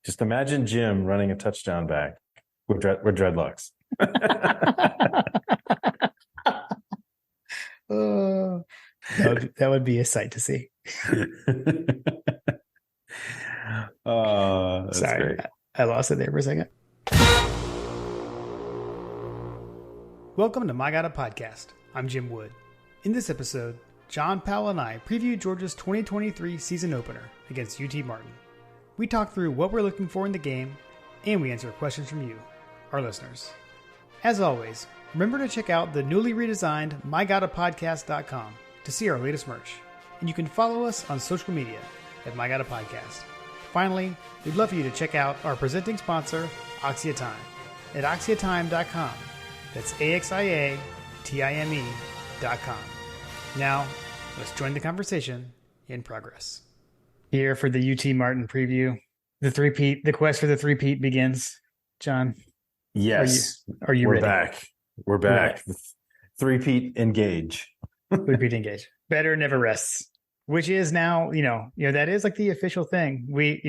Just imagine Jim running a touchdown back with dreadlocks. That would be a sight to see. That's Sorry, great. I lost it there for a second. Welcome to My Gotta Podcast. I'm Jim Wood. In this episode, John Powell and I preview Georgia's 2023 season opener against UT Martin. We talk through what we're looking for in the game, and we answer questions from you, our listeners. As always, remember to check out the newly redesigned MyGottaPodcast.com to see our latest merch, and you can follow us on social media at MyGottaPodcast. Finally, we'd love for you to check out our presenting sponsor, Oxia Time, at OxiaTime.com. That's AXIATIME.com. Now, let's join the conversation in progress. Here for the UT Martin preview. The quest for the three-peat begins. John? Yes. Are you ready? Back. We're back. Three-peat engage. Three-peat engage. Better never rests. Which is now, that is like the official thing. We,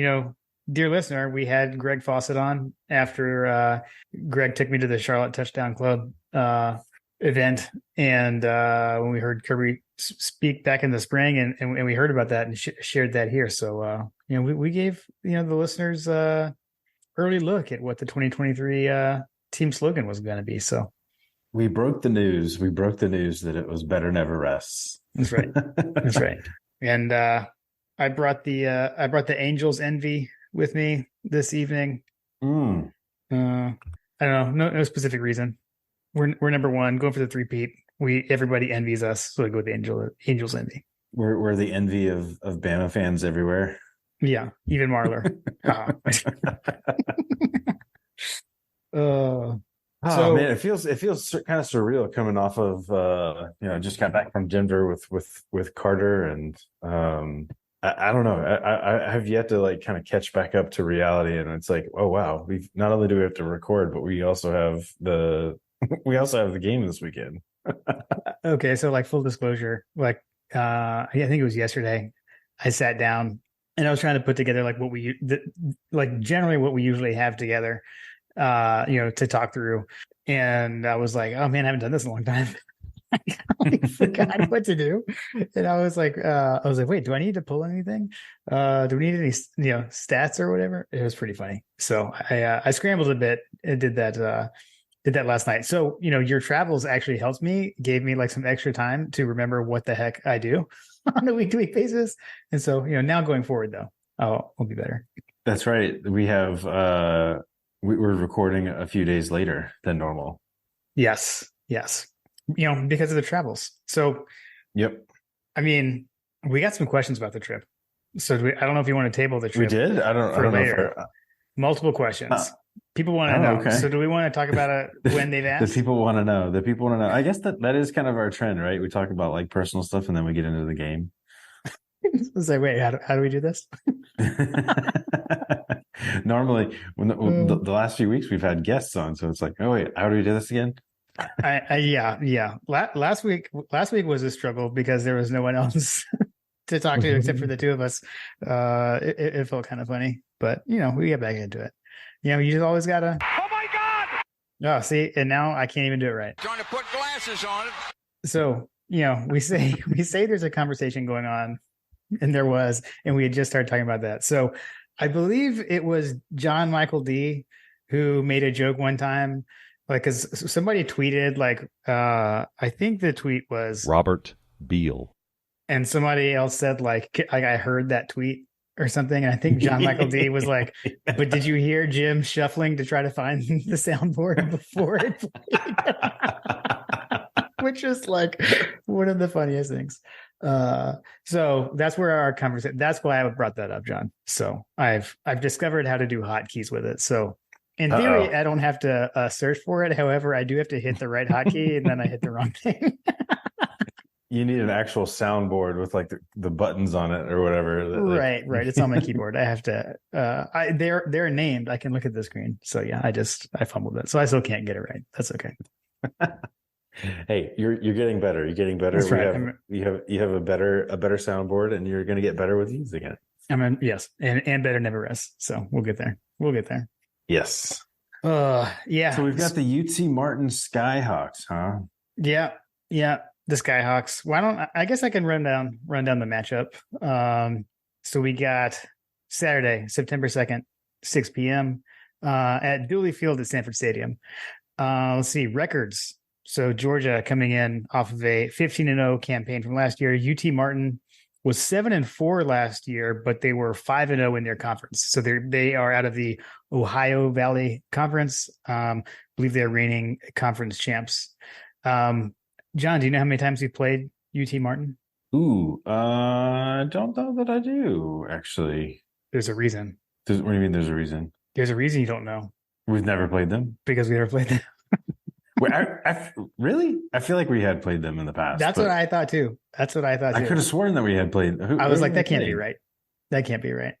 dear listener, we had Greg Fawcett on after Greg took me to the Charlotte Touchdown Club event. And when we heard Kirby speak back in the spring and we heard about that and shared that here. So, we gave, the listeners early look at what the 2023 team slogan was going to be. So we broke the news. We broke the news that it was better never rests. That's right. That's right. And I brought the Angels envy with me this evening. I don't know, no specific reason. We're number one, going for the three-peat. Everybody envies us, so we go with the Angels envy. We're the envy of Bama fans everywhere. Yeah, even Marler. So, man, it feels kind of surreal coming off of just got back from Denver with Carter, and I don't know, I have yet to kind of catch back up to reality, and it's like, oh wow, we've not only do we have to record, but we also have the game this weekend. Okay, so full disclosure, I think it was yesterday, I sat down and I was trying to put together generally what we usually have together. To talk through. And I was like, oh man, I haven't done this in a long time. I forgot what to do. And I was like, wait, do I need to pull anything? Do we need any, stats or whatever? It was pretty funny. So I scrambled a bit and did that last night. So, your travels actually helped me, gave me some extra time to remember what the heck I do on a week-to-week basis. And so, now going forward though, I'll be better. That's right. We have, we're recording a few days later than normal. Yes. Because of the travels. So, yep. I mean, we got some questions about the trip. So I don't know if you want to table the trip. We did? I don't know. Multiple questions. People want to know. Okay. So do we want to talk about it when they've asked? The people want to know. I guess that is kind of our trend, right? We talk about personal stuff and then we get into the game. It's like, wait, how do we do this? Normally, when the last few weeks we've had guests on, so it's like, oh wait, how do we do this again? Yeah. Last week was a struggle because there was no one else to talk to except for the two of us. It felt kind of funny, but we get back into it. You just always gotta. Oh my God! Oh, see, and now I can't even do it right. Trying to put glasses on it. So we say there's a conversation going on, and there was, and we had just started talking about that. So I believe it was John Michael D who made a joke one time, because somebody tweeted, I think the tweet was Robert Beal, and somebody else said I heard that tweet or something, and I think John Michael D was like, but did you hear Jim shuffling to try to find the soundboard before it played? Which is one of the funniest things. So that's where our conversation, that's why I brought that up, John. So I've discovered how to do hotkeys with it. So in theory, I don't have to search for it. However, I do have to hit the right hotkey and then I hit the wrong thing. You need an actual soundboard with the buttons on it or whatever. Right. It's on my keyboard. I have to, they're named. I can look at the screen. So yeah, I fumbled it. So I still can't get it right. That's okay. Hey, you're getting better. You're getting better. That's right. You have a better soundboard, and you're going to get better with using it. I mean, yes, and better never rest. So we'll get there. We'll get there. Yes. Yeah. So we've got the UT Martin Skyhawks, huh? Yeah, yeah. The Skyhawks. Why don't I guess I can run down the matchup. So we got Saturday, September 2nd, 6 p.m. At Dooley Field at Sanford Stadium. Let's see records. So Georgia coming in off of a 15-0 campaign from last year. UT Martin was 7-4 last year, but they were 5-0 in their conference. So they are out of the Ohio Valley Conference. I believe they're reigning conference champs. John, do you know how many times you've played UT Martin? Ooh, I don't know that I do, actually. There's a reason. What do you mean there's a reason? There's a reason you don't know. We've never played them? Because we never played them. Wait, really? I feel like we had played them in the past. That's what I thought too. I could have sworn that we had played. I was like, that can't be right. That can't be right.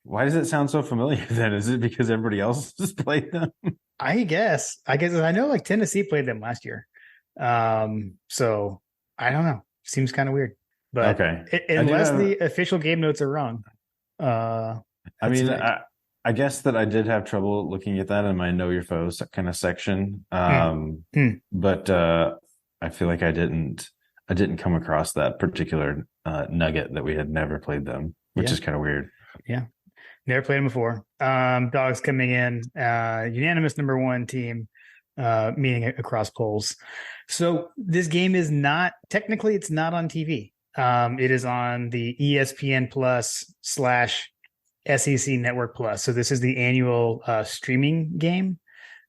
Why does it sound so familiar then? Is it because everybody else has played them? I guess I know like Tennessee played them last year. So I don't know. Seems kind of weird. But okay. Unless the official game notes are wrong. I mean, I guess that I did have trouble looking at that in my Know Your Foes kind of section. But I feel like I didn't come across that particular nugget that we had never played them, which is kind of weird. Yeah. Never played them before. Dogs coming in, unanimous number one team, meeting across polls. So this game is technically it's not on TV. It is on the ESPN Plus / SEC Network Plus. So this is the annual streaming game.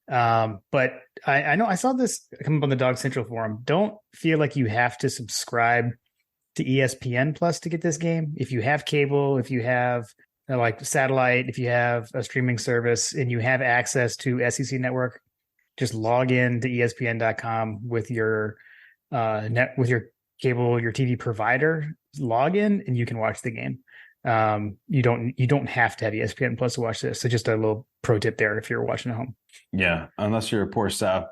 But I know I saw this come up on the Dog Central forum. Don't feel like you have to subscribe to ESPN Plus to get this game. If you have cable, if you have like satellite, if you have a streaming service and you have access to SEC Network, just log in to ESPN.com with your with your cable, your TV provider, log in and you can watch the game. You don't have to have ESPN Plus to watch this. So just a little pro tip there if you're watching at home. Yeah, unless you're a poor sap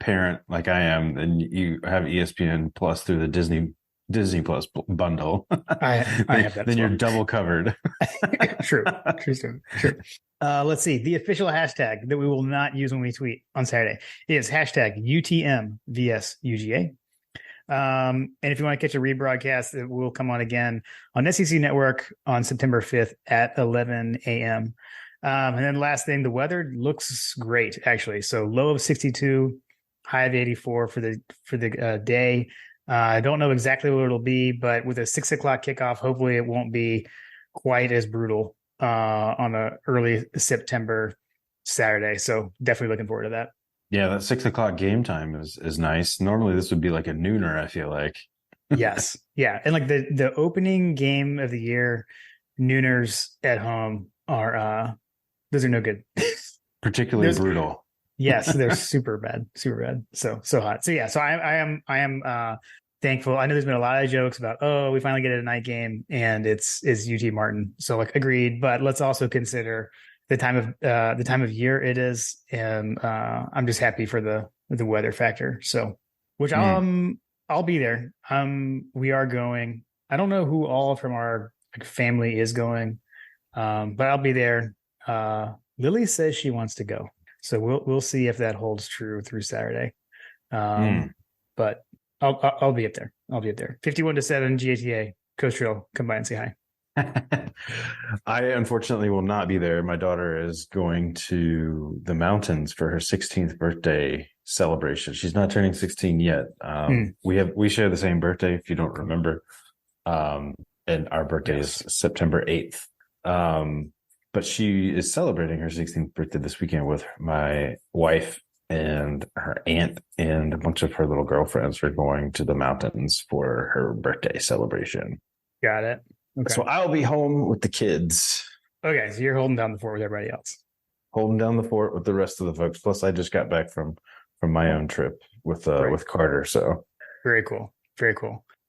parent like I am, then you have ESPN Plus through the Disney Plus bundle. I have that. Then you're double covered. True. Let's see. The official hashtag that we will not use when we tweet on Saturday is hashtag UTMVSUGA. And if you want to catch a rebroadcast, it will come on again on SEC Network on September 5th at 11 a.m. And then last thing, the weather looks great, actually. So low of 62, high of 84 for the day. I don't know exactly what it'll be, but with a 6 o'clock kickoff, hopefully it won't be quite as brutal on a early September Saturday. So definitely looking forward to that. Yeah, that 6 o'clock game time is nice. Normally this would be like a nooner, I feel like. Yes. Yeah. And like the opening game of the year, nooners at home are those are no good. Particularly brutal. Yes, they're super bad. So hot. So yeah, so I am thankful. I know there's been a lot of jokes about, oh, we finally get a night game and it's UT Martin. So like agreed, but let's also consider the time of year it is, and I'm just happy for the weather factor. So, which I'll be there. We are going. I don't know who all from our family is going, but I'll be there. Lily says she wants to go, so we'll see if that holds true through Saturday. But I'll be up there. 51-7 GATA Coast Trail. Come by and say hi. I unfortunately will not be there. My daughter is going to the mountains for her 16th birthday celebration. She's not turning 16 yet. We share the same birthday, if you don't remember. And our birthday is September 8th. But she is celebrating her 16th birthday this weekend with my wife, and her aunt and a bunch of her little girlfriends are going to the mountains for her birthday celebration. Got it. Okay. So I'll be home with the kids. Okay, so you're holding down the fort with everybody else. Holding down the fort with the rest of the folks. Plus, I just got back from my own trip with Carter. So very cool.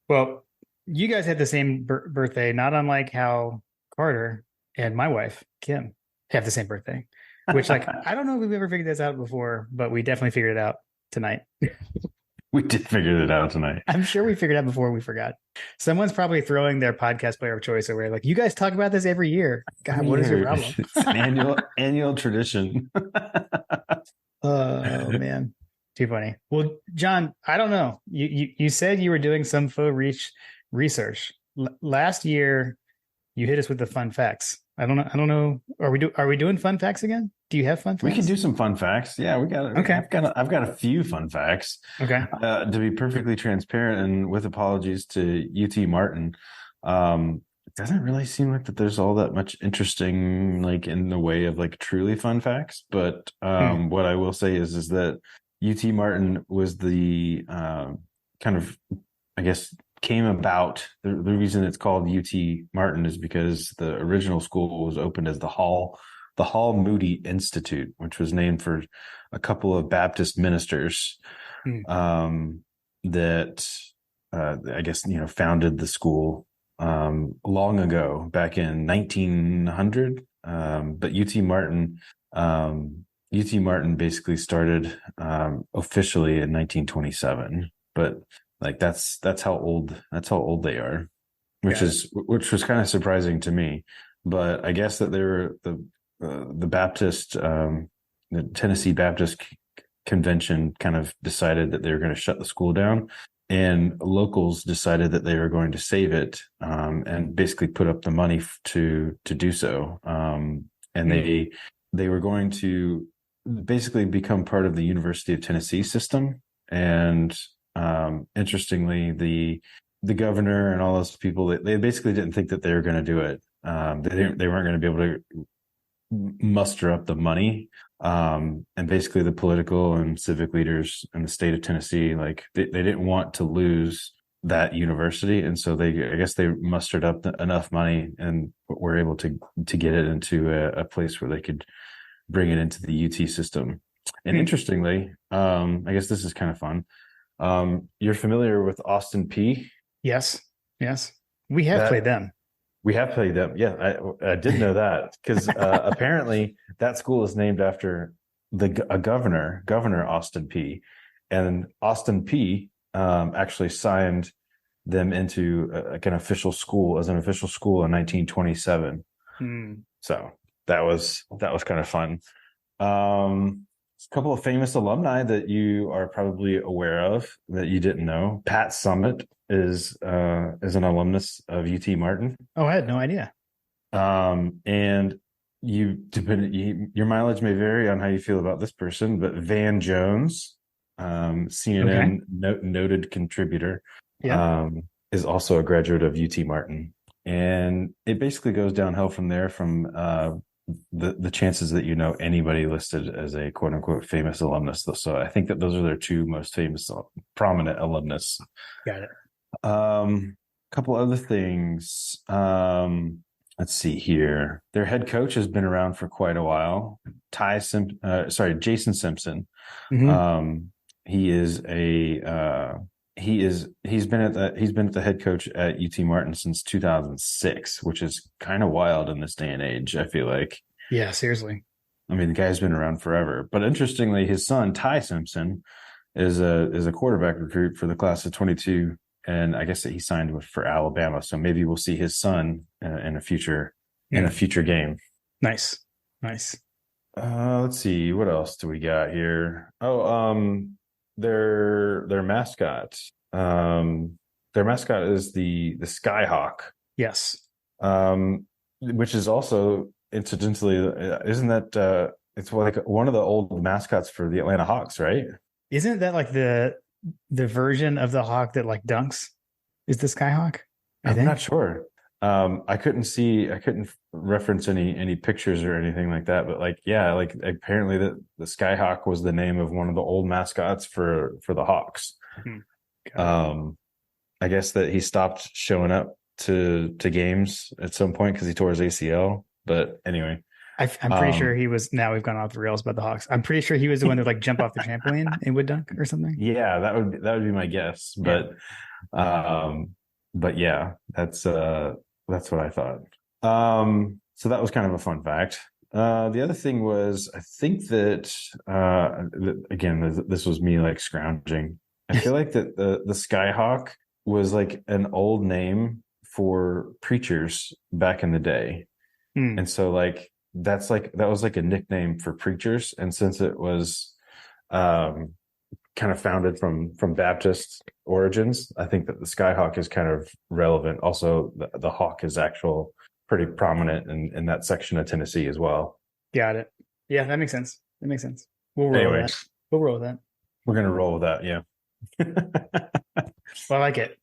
Well, you guys had the same birthday, not unlike how Carter and my wife Kim have the same birthday. Which, like, I don't know if we've ever figured this out before, but we definitely figured it out tonight. We did figure it out tonight. I'm sure we figured out before we forgot. Someone's probably throwing their podcast player of choice away. Like, you guys talk about this every year. God, what is your problem? It's an annual tradition. Oh man, too funny. Well, John, I don't know. You said you were doing some faux research last year. You hit us with the fun facts. I don't know. Are we doing fun facts again? Do you have fun facts? We can do some fun facts. Yeah, we got it. Okay. I've got a few fun facts. Okay. To be perfectly transparent and with apologies to UT Martin, it doesn't really seem like that there's all that much interesting, like in the way of like truly fun facts. But what I will say is that UT Martin was the kind of, I guess, came about. The reason it's called UT Martin is because the original school was opened as the Hall Moody Institute, which was named for a couple of Baptist ministers that I guess founded the school long ago, back in 1900. But UT Martin basically started officially in 1927. But like that's how old they are, which was kind of surprising to me. But I guess that they were the Baptist, the Tennessee Baptist Convention kind of decided that they were going to shut the school down, and locals decided that they were going to save it, and basically put up the money to do so. And they were going to basically become part of the University of Tennessee system. And interestingly, the governor and all those people, they basically didn't think that they were going to do it. They weren't going to be able to muster up the money. And basically the political and civic leaders in the state of Tennessee, like they didn't want to lose that university. And so I guess they mustered up enough money and were able to get it into a place where they could bring it into the UT system. And interestingly, I guess this is kind of fun. You're familiar with Austin Peay? Yes. We have played them. We have played them. Yeah, I did know that because apparently that school is named after a governor, Governor Austin Peay, and Austin Peay actually signed them into an official school in 1927. So that was kind of fun. A couple of famous alumni that you are probably aware of that you didn't know. Pat Summitt is an alumnus of UT Martin. Oh, I had no idea. And your mileage may vary on how you feel about this person, but Van Jones, CNN noted contributor, is also a graduate of UT Martin. And it basically goes downhill from there, from the chances that anybody listed as a quote unquote famous alumnus. So I think that those are their two most famous prominent alumnus. Got it. Couple other things. Let's see here. Their head coach has been around for quite a while. Jason Simpson. He's been at the head coach at UT Martin since 2006, which is kind of wild in this day and age, I feel like. Yeah, seriously. I mean, the guy's been around forever. But interestingly, his son, Ty Simpson, is a quarterback recruit for the class of 22. And I guess that he signed for Alabama. So maybe we'll see his son in a future game. Nice. Let's see. What else do we got here? Oh, their mascot. Their mascot is the Skyhawk. Yes. Which is also, incidentally, isn't that it's like one of the old mascots for the Atlanta Hawks, right? Isn't that like the version of the hawk that like dunks? Is the Skyhawk? I'm not sure. I couldn't reference any pictures or anything like that, but apparently the Skyhawk was the name of one of the old mascots for the Hawks. I guess that he stopped showing up to games at some point because he tore his ACL. But anyway, I'm pretty sure he was. Now we've gone off the rails about the Hawks. I'm pretty sure he was the one that like jump off the trampoline and would dunk or something. Yeah, that would be my guess. But yeah, that's what I thought. So that was kind of a fun fact. The other thing was, I think that again, this was me like scrounging I feel like that the Skyhawk was like an old name for preachers back in the day. Hmm. And so that was like a nickname for preachers. And since it was kind of founded from Baptist origins, I think that the Skyhawk is kind of relevant. Also, the hawk is pretty prominent in that section of Tennessee as well. Got it. Yeah, that makes sense. We'll roll with that. We're gonna roll with that. Yeah. Well, I like it.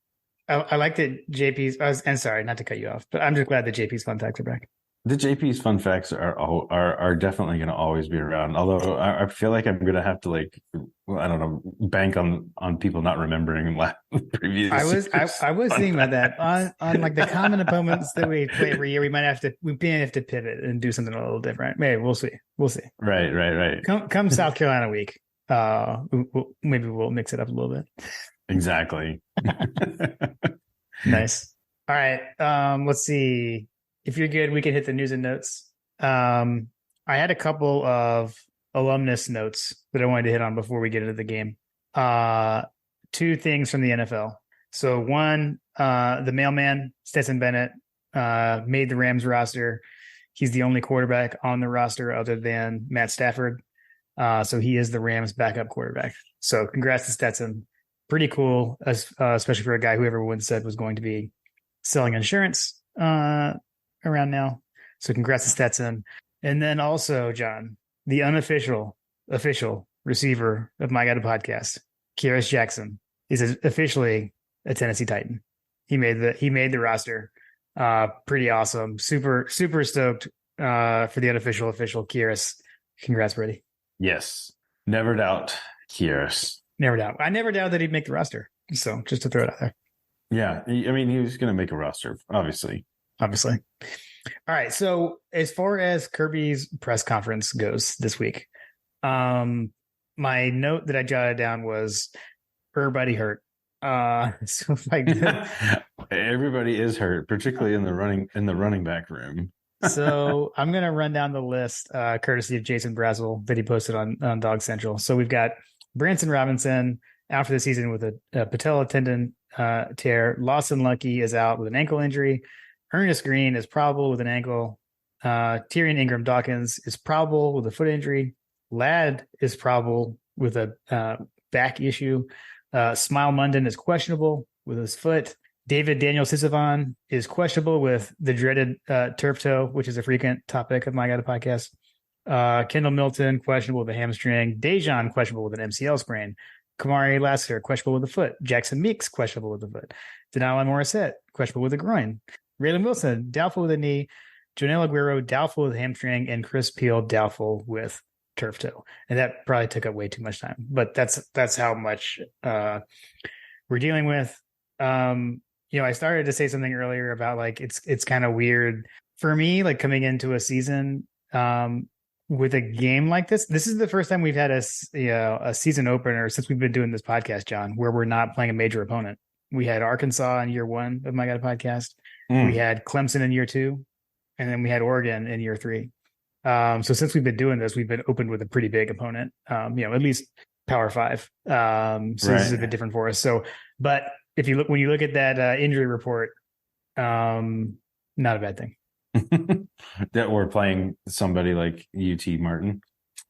I like that JP's. And sorry, not to cut you off, but I'm just glad that JP's fun facts are back. The JP's fun facts are definitely going to always be around. Although I feel like I'm going to have to I don't know, bank on people not remembering previous. I was thinking about that on like the common opponents that we play every year. We may have to pivot and do something a little different. Maybe we'll see. Right. Come South Carolina week. Maybe we'll mix it up a little bit. Exactly. Nice. All right. Let's see. If you're good, we can hit the news and notes. I had a couple of alumnus notes that I wanted to hit on before we get into the game. Two things from the NFL. So one, the mailman, Stetson Bennett, made the Rams roster. He's the only quarterback on the roster other than Matt Stafford. So he is the Rams backup quarterback. So congrats to Stetson. Pretty cool, especially for a guy who everyone said was going to be selling insurance around now. So congrats to Stetson. And then also, John, the official receiver of My God Podcast, Kearis Jackson, is officially a Tennessee Titan. He made the roster. Pretty awesome. Super stoked for the unofficial official Kearis. Congrats, Brady. Yes. Never doubt Kearis. Never doubt. I never doubted that he'd make the roster. So just to throw it out there. Yeah. I mean, he was going to make a roster, obviously. All right. So as far as Kirby's press conference goes this week, my note that I jotted down was everybody hurt. So like everybody is hurt, particularly in the running back room. So I'm going to run down the list, courtesy of Jason Brazel that he posted on Dog Central. So we've got Branson Robinson out for the season with a patella tendon tear. Lawson Lucky is out with an ankle injury. Ernest Green is probable with an ankle. Tyrion Ingram Dawkins is probable with a foot injury. Ladd is probable with a back issue. Smile Munden is questionable with his foot. David Daniel Sisavon is questionable with the dreaded turf toe, which is a frequent topic of My God Podcast. Kendall Milton, questionable with a hamstring. Dejan, questionable with an MCL sprain. Kamari Lassiter, questionable with a foot. Jackson Meeks, questionable with a foot. Denali Morissette, questionable with a groin. Raylan Wilson, doubtful with a knee. Jonel Aguero, doubtful with a hamstring. And Chris Peel, doubtful with turf toe. And that probably took up way too much time. But that's how much we're dealing with. I started to say something earlier about like it's kind of weird for me, like coming into a season with a game like this. This is the first time we've had a season opener since we've been doing this podcast, John, where we're not playing a major opponent. We had Arkansas in year 1 of My God Podcast. We had Clemson in year 2, and then we had Oregon in year 3. So since we've been doing this, we've been opened with a pretty big opponent, at least Power 5. So This is a bit different for us. So, but when you look at that injury report, not a bad thing. That we're playing somebody like UT Martin.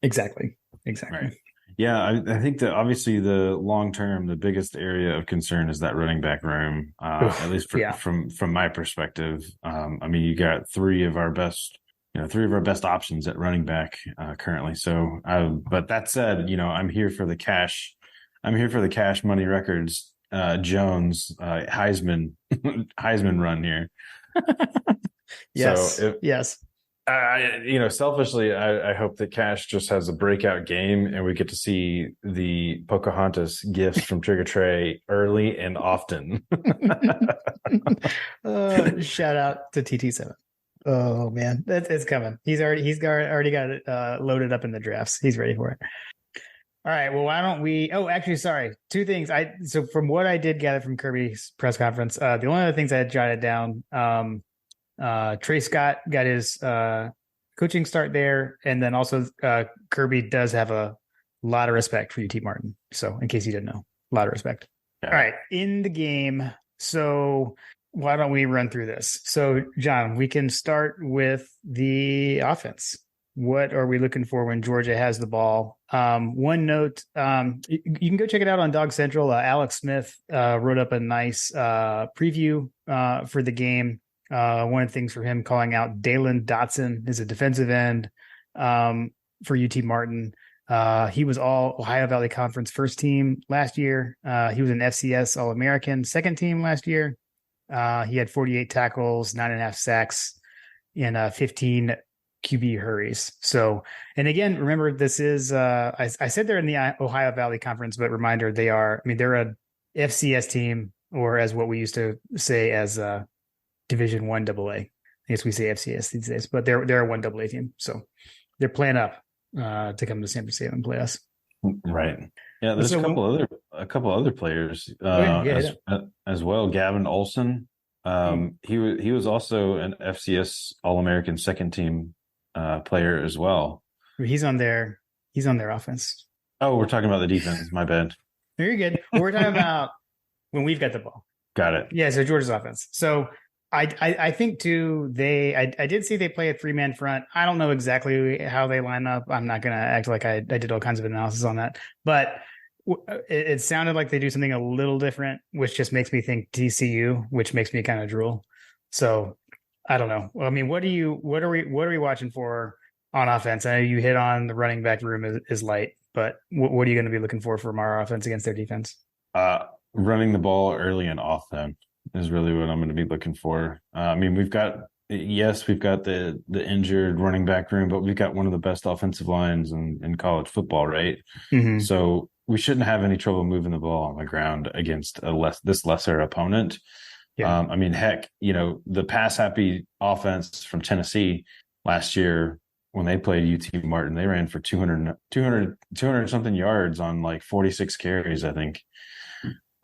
Exactly. Right. Yeah, I think that obviously the long term, the biggest area of concern is that running back room. At least from my perspective. I mean, you got three of our best options at running back currently. So, but that said, I'm here for the cash. I'm here for the cash money records. Jones Heisman run here. Yes. So yes. Selfishly, I hope that Cash just has a breakout game and we get to see the Pocahontas gifts from Trigger Trey early and often. Shout out to TT7. Oh man, it's coming. He's already got it loaded up in the drafts. He's ready for it. All right. Well, why don't we? Oh, actually, sorry. Two things. So from what I did gather from Kirby's press conference, the only other things I had jotted down. Trey Scott got his coaching start there, and then also Kirby does have a lot of respect for UT Martin. So, in case you didn't know, A lot of respect. Yeah. All right, in the game. So why don't we run through this? So, John, we can start with the offense. What are we looking for when Georgia has the ball? One note, you can go check it out on Dog Central. Alex Smith wrote up a nice preview for the game. One of the things for him calling out Dalen Dotson is a defensive end for UT Martin. He was all Ohio Valley Conference first team last year. He was an FCS All-American second team last year. He had 48 tackles, 9.5 sacks, and 15 QB hurries. So, and again, remember, this is, I said they're in the Ohio Valley Conference, but reminder, they're a FCS team, or as what we used to say as Division 1 AA. I guess we say FCS these days, but they're a 1 AA team. So they're playing up to come to San Francisco and play us. Right. Yeah, there's a couple other players as well. Gavin Olson. He was also an FCS All-American second team player as well. He's on their offense. Oh, we're talking about the defense. My bad. Very good. We're talking about when we've got the ball. Got it. Yeah, so Georgia's offense. So I think too, I did see they play a 3-man front. I don't know exactly how they line up. I'm not going to act like I did all kinds of analysis on that, but it sounded like they do something a little different, which just makes me think TCU, which makes me kind of drool. So I don't know. I mean, what are we watching for on offense? I know you hit on the running back room is light, but what are you going to be looking for from our offense against their defense? Running the ball early and often is really what I'm going to be looking for. I mean, we've got the injured running back room, but we've got one of the best offensive lines in college football, right? Mm-hmm. So we shouldn't have any trouble moving the ball on the ground against this lesser opponent. Yeah. I mean, heck, the pass happy offense from Tennessee last year when they played UT Martin, they ran for 200 something yards on like 46 carries, I think.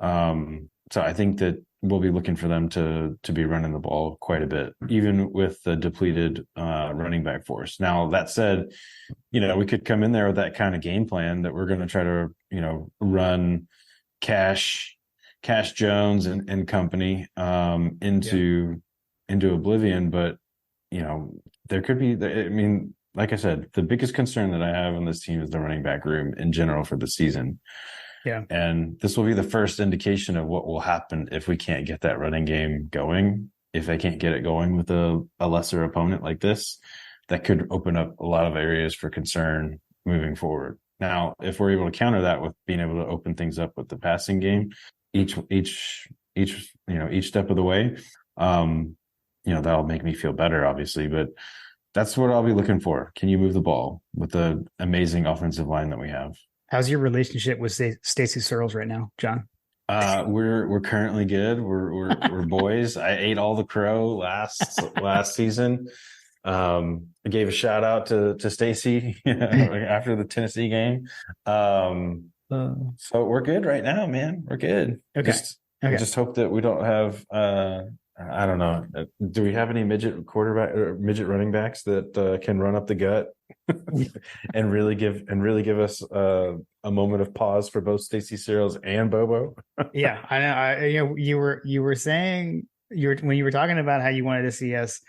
So I think that we'll be looking for them to be running the ball quite a bit, even with the depleted running back force. Now, that said, we could come in there with that kind of game plan that we're going to try to, run Cash Jones and company into oblivion. But, there could be, I mean, like I said, the biggest concern that I have on this team is the running back room in general for the season. Yeah. And this will be the first indication of what will happen if we can't get that running game going. If they can't get it going with a lesser opponent like this, that could open up a lot of areas for concern moving forward. Now, if we're able to counter that with being able to open things up with the passing game, each step of the way, that'll make me feel better, obviously. But that's what I'll be looking for. Can you move the ball with the amazing offensive line that we have? How's your relationship with Stacy Searles right now, John? We're currently good. We're boys. I ate all the crow last season. I gave a shout out to Stacy after the Tennessee game. So we're good right now, man. We're good. Okay. Just hope that we don't have. I don't know. Do we have any midget quarterback or midget running backs that can run up the gut and really give us a moment of pause for both Stacy Searles and Bobo? Yeah, I know. You were saying when you were talking about how you wanted to see us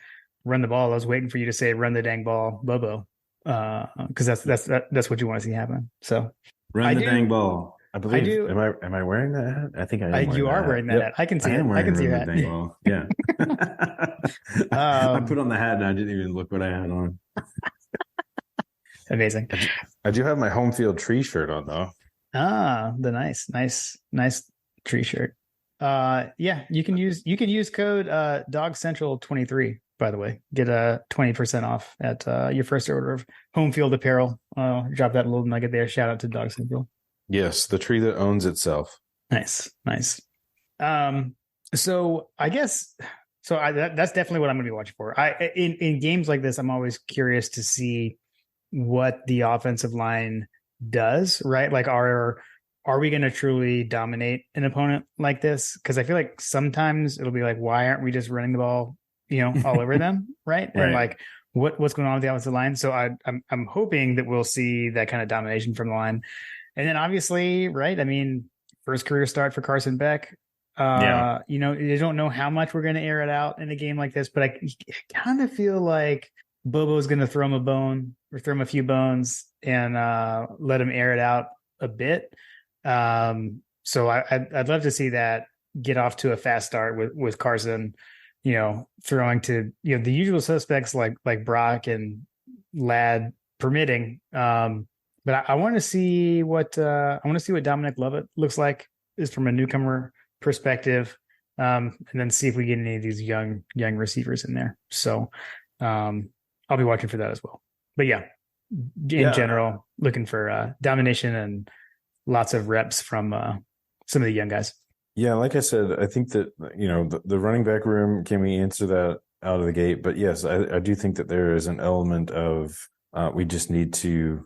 run the ball. I was waiting for you to say "run the dang ball, Bobo," because that's what you want to see happen. So run the dang ball. I believe. I do. Am I wearing that hat? I think I am. You are wearing that hat. I can see it. I can see that. Yeah. I put on the hat and I didn't even look what I had on. Amazing. I do have my home field tree shirt on though. The nice tree shirt. Yeah, you can use code DogCentral23, by the way. Get a 20% off at your first order of home field apparel. Drop that little nugget there. Shout out to Dog Central. Yes, the tree that owns itself. Nice. So I guess that's definitely what I'm going to be watching for. In games like this, I'm always curious to see what the offensive line does. Right, like are we going to truly dominate an opponent like this? Because I feel like sometimes it'll be like, why aren't we just running the ball, all over them? Right, and like what's going on with the offensive line? So I'm hoping that we'll see that kind of domination from the line. And then obviously, right, I mean, first career start for Carson Beck. Yeah. You don't know how much we're going to air it out in a game like this, but I kind of feel like Bobo's going to throw him a bone or throw him a few bones and let him air it out a bit. So I'd love to see that get off to a fast start with Carson, throwing to, the usual suspects like Brock and Ladd permitting. But I want to see what Dominic Lovett looks like is from a newcomer perspective, and then see if we get any of these young receivers in there. So I'll be watching for that as well. But in general, looking for domination and lots of reps from some of the young guys. Yeah, like I said, I think that the running back room, can we answer that out of the gate? But yes, I do think that there is an element of we just need to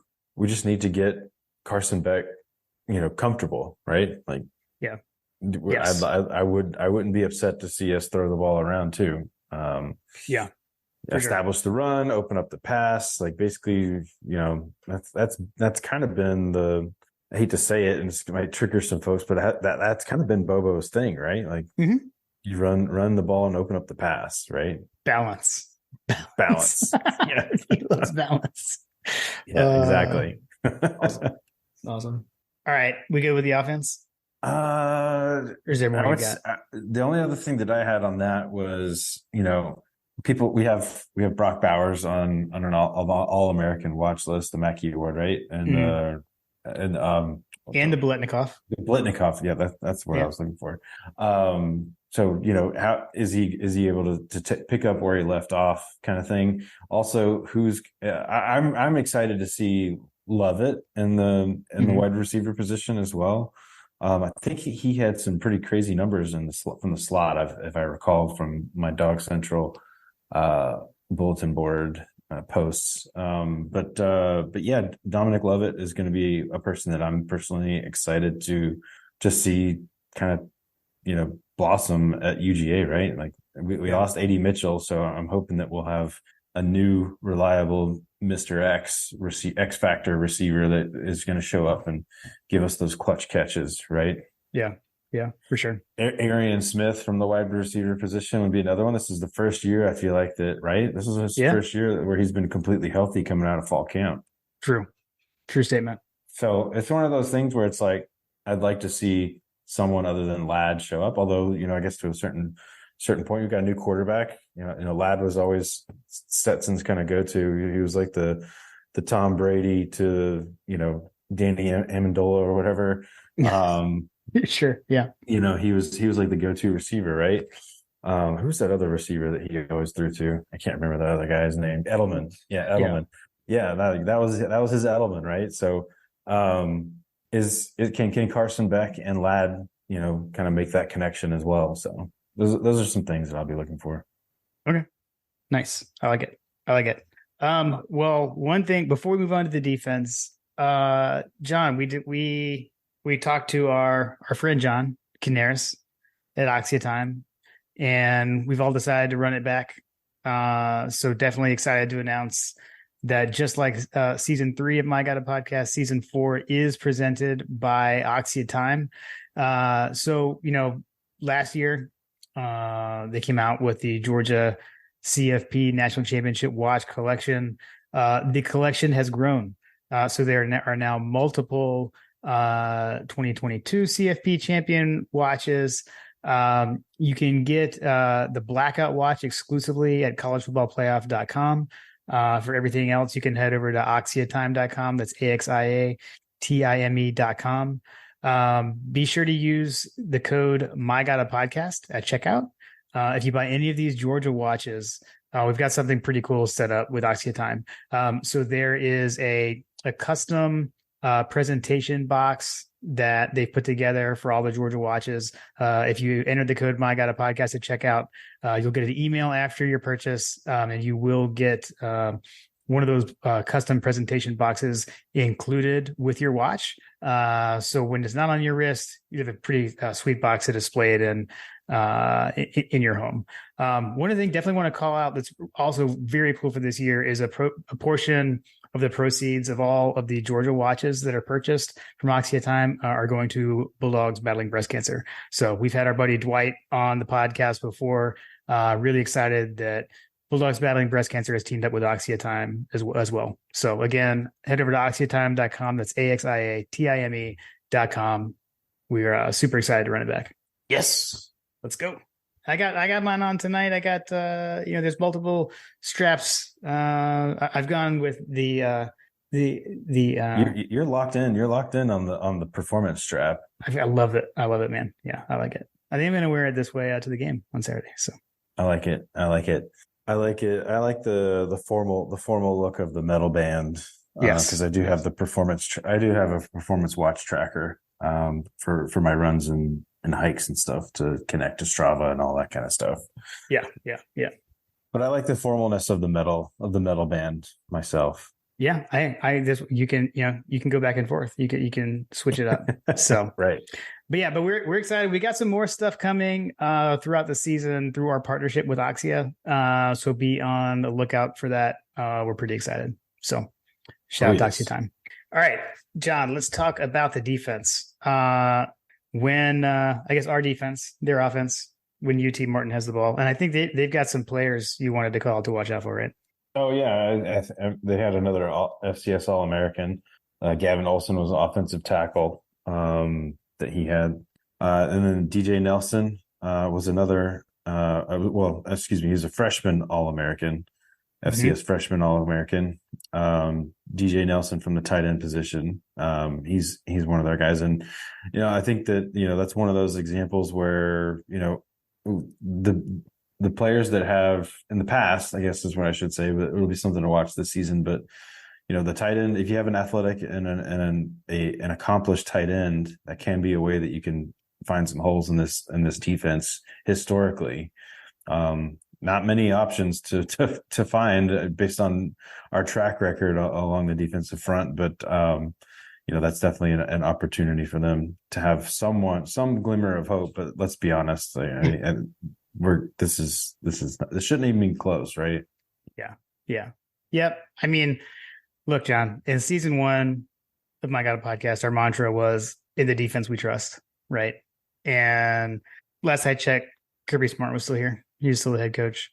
get Carson Beck, comfortable, right? Like, yeah. Yes. I wouldn't be upset to see us throw the ball around too. Establish the run, open up the pass. Like, basically, that's kind of been the, I hate to say it, and it might trigger some folks, but that's kind of been Bobo's thing, right? Like, you run the ball and open up the pass, right? Balance. Yeah, he loves balance. Yeah, exactly. Awesome. All right, we good with the offense? Or is there more you got? The only other thing that I had on that was, people, we have Brock Bowers on an all-American watch list, the Mackey Award, right? And the Biletnikoff. The Biletnikoff, yeah, that's what I was looking for. So, how is he able to pick up where he left off, kind of thing? Also, I'm excited to see Lovett in the wide receiver position as well. I think he had some pretty crazy numbers from the slot, if I recall, from my Dog Central bulletin board posts. But yeah, Dominic Lovett is going to be a person that I'm personally excited to see kind of, blossom at UGA, right? Like, we lost AD Mitchell, so I'm hoping that we'll have a new reliable Mr. X factor receiver that is going to show up and give us those clutch catches, right? Yeah, for sure. Arian Smith from the wide receiver position would be another one. This is the first year, I feel like, that, right? This is his first year where he's been completely healthy coming out of fall camp. True statement. So it's one of those things where it's like, I'd like to see someone other than Ladd show up. Although, I guess to a certain point, you've got a new quarterback. Ladd was always Stetson's kind of go-to. He was like the Tom Brady to, Danny Amendola or whatever. Sure. Yeah. He was like the go-to receiver, right? Who's that other receiver that he always threw to? I can't remember the other guy's name. Edelman. Yeah, Edelman. Yeah, that was his Edelman, right? So, can Carson Beck and Ladd, kind of make that connection as well? So those are some things that I'll be looking for. Okay, nice. I like it. Well, one thing before we move on to the defense, John, we talked to our friend John Canaris at Oxia Time, and we've all decided to run it back. So definitely excited to announce that just like season 3 of My God, a Podcast, season 4 is presented by Oxia Time. So, last year they came out with the Georgia CFP National Championship Watch Collection. The collection has grown. So there are now multiple 2022 CFP champion watches. You can get the Blackout watch exclusively at collegefootballplayoff.com. For everything else, you can head over to oxiatime.com. That's AXIATIME.com. Be sure to use the code MyGottaPodcast at checkout. If you buy any of these Georgia watches, we've got something pretty cool set up with Oxia Time. So there is a custom presentation box that they put together for all the Georgia watches. If you enter the code MyGottaPodcast at checkout, you'll get an email after your purchase, and you will get one of those custom presentation boxes included with your watch. So when it's not on your wrist, you have a pretty sweet box to display it in your home. One of the things definitely want to call out that's also very cool for this year is a portion of the proceeds of all of the Georgia watches that are purchased from Oxia Time are going to Bulldogs battling breast cancer. So we've had our buddy Dwight on the podcast before. Really excited that Bulldogs battling breast cancer has teamed up with Oxia Time as well. So again, head over to oxiatime.com. That's AXIATIME.com. We are super excited to run it back. Yes. Let's go. I got mine on tonight. I got there's multiple straps. I've gone with the you're locked in. You're locked in on the performance strap. I love it. I love it, man. Yeah, I like it. I think I'm gonna wear it this way to the game on Saturday. So I like it. I like it. I like the formal look of the metal band. Yes, because I do have the performance. I do have a performance watch tracker for my runs and hikes and stuff to connect to Strava and all that kind of stuff. Yeah. But I like the formalness of the metal band myself. Yeah, I this you can go back and forth. You can switch it up. So right. But we're excited. We got some more stuff coming throughout the season through our partnership with Oxia. So be on the lookout for that. We're pretty excited. So shout out to Oxia Time. All right, John, let's talk about the defense. When I guess our defense, their offense, when UT Martin has the ball, and I think they've got some players you wanted to call to watch out for, right? Oh yeah, they had another FCS All-American. Gavin Olson was an offensive tackle that he had, and then DJ Nelson was another. He's a freshman All-American, FCS freshman All-American. DJ Nelson from the tight end position. He's one of their guys, and I think that that's one of those examples where the players that have in the past, I guess is what I should say, but it'll be something to watch this season. But the tight end, if you have an athletic and an accomplished tight end, that can be a way that you can find some holes in this defense historically. Not many options to find based on our track record along the defensive front, but that's definitely an opportunity for them to have some glimmer of hope. But let's be honest, this shouldn't even be close, right? Yeah. Yep. I mean, look, John, in season 1 of My God Podcast, our mantra was in the defense we trust, right? And last I checked, Kirby Smart was still here. He's still the head coach.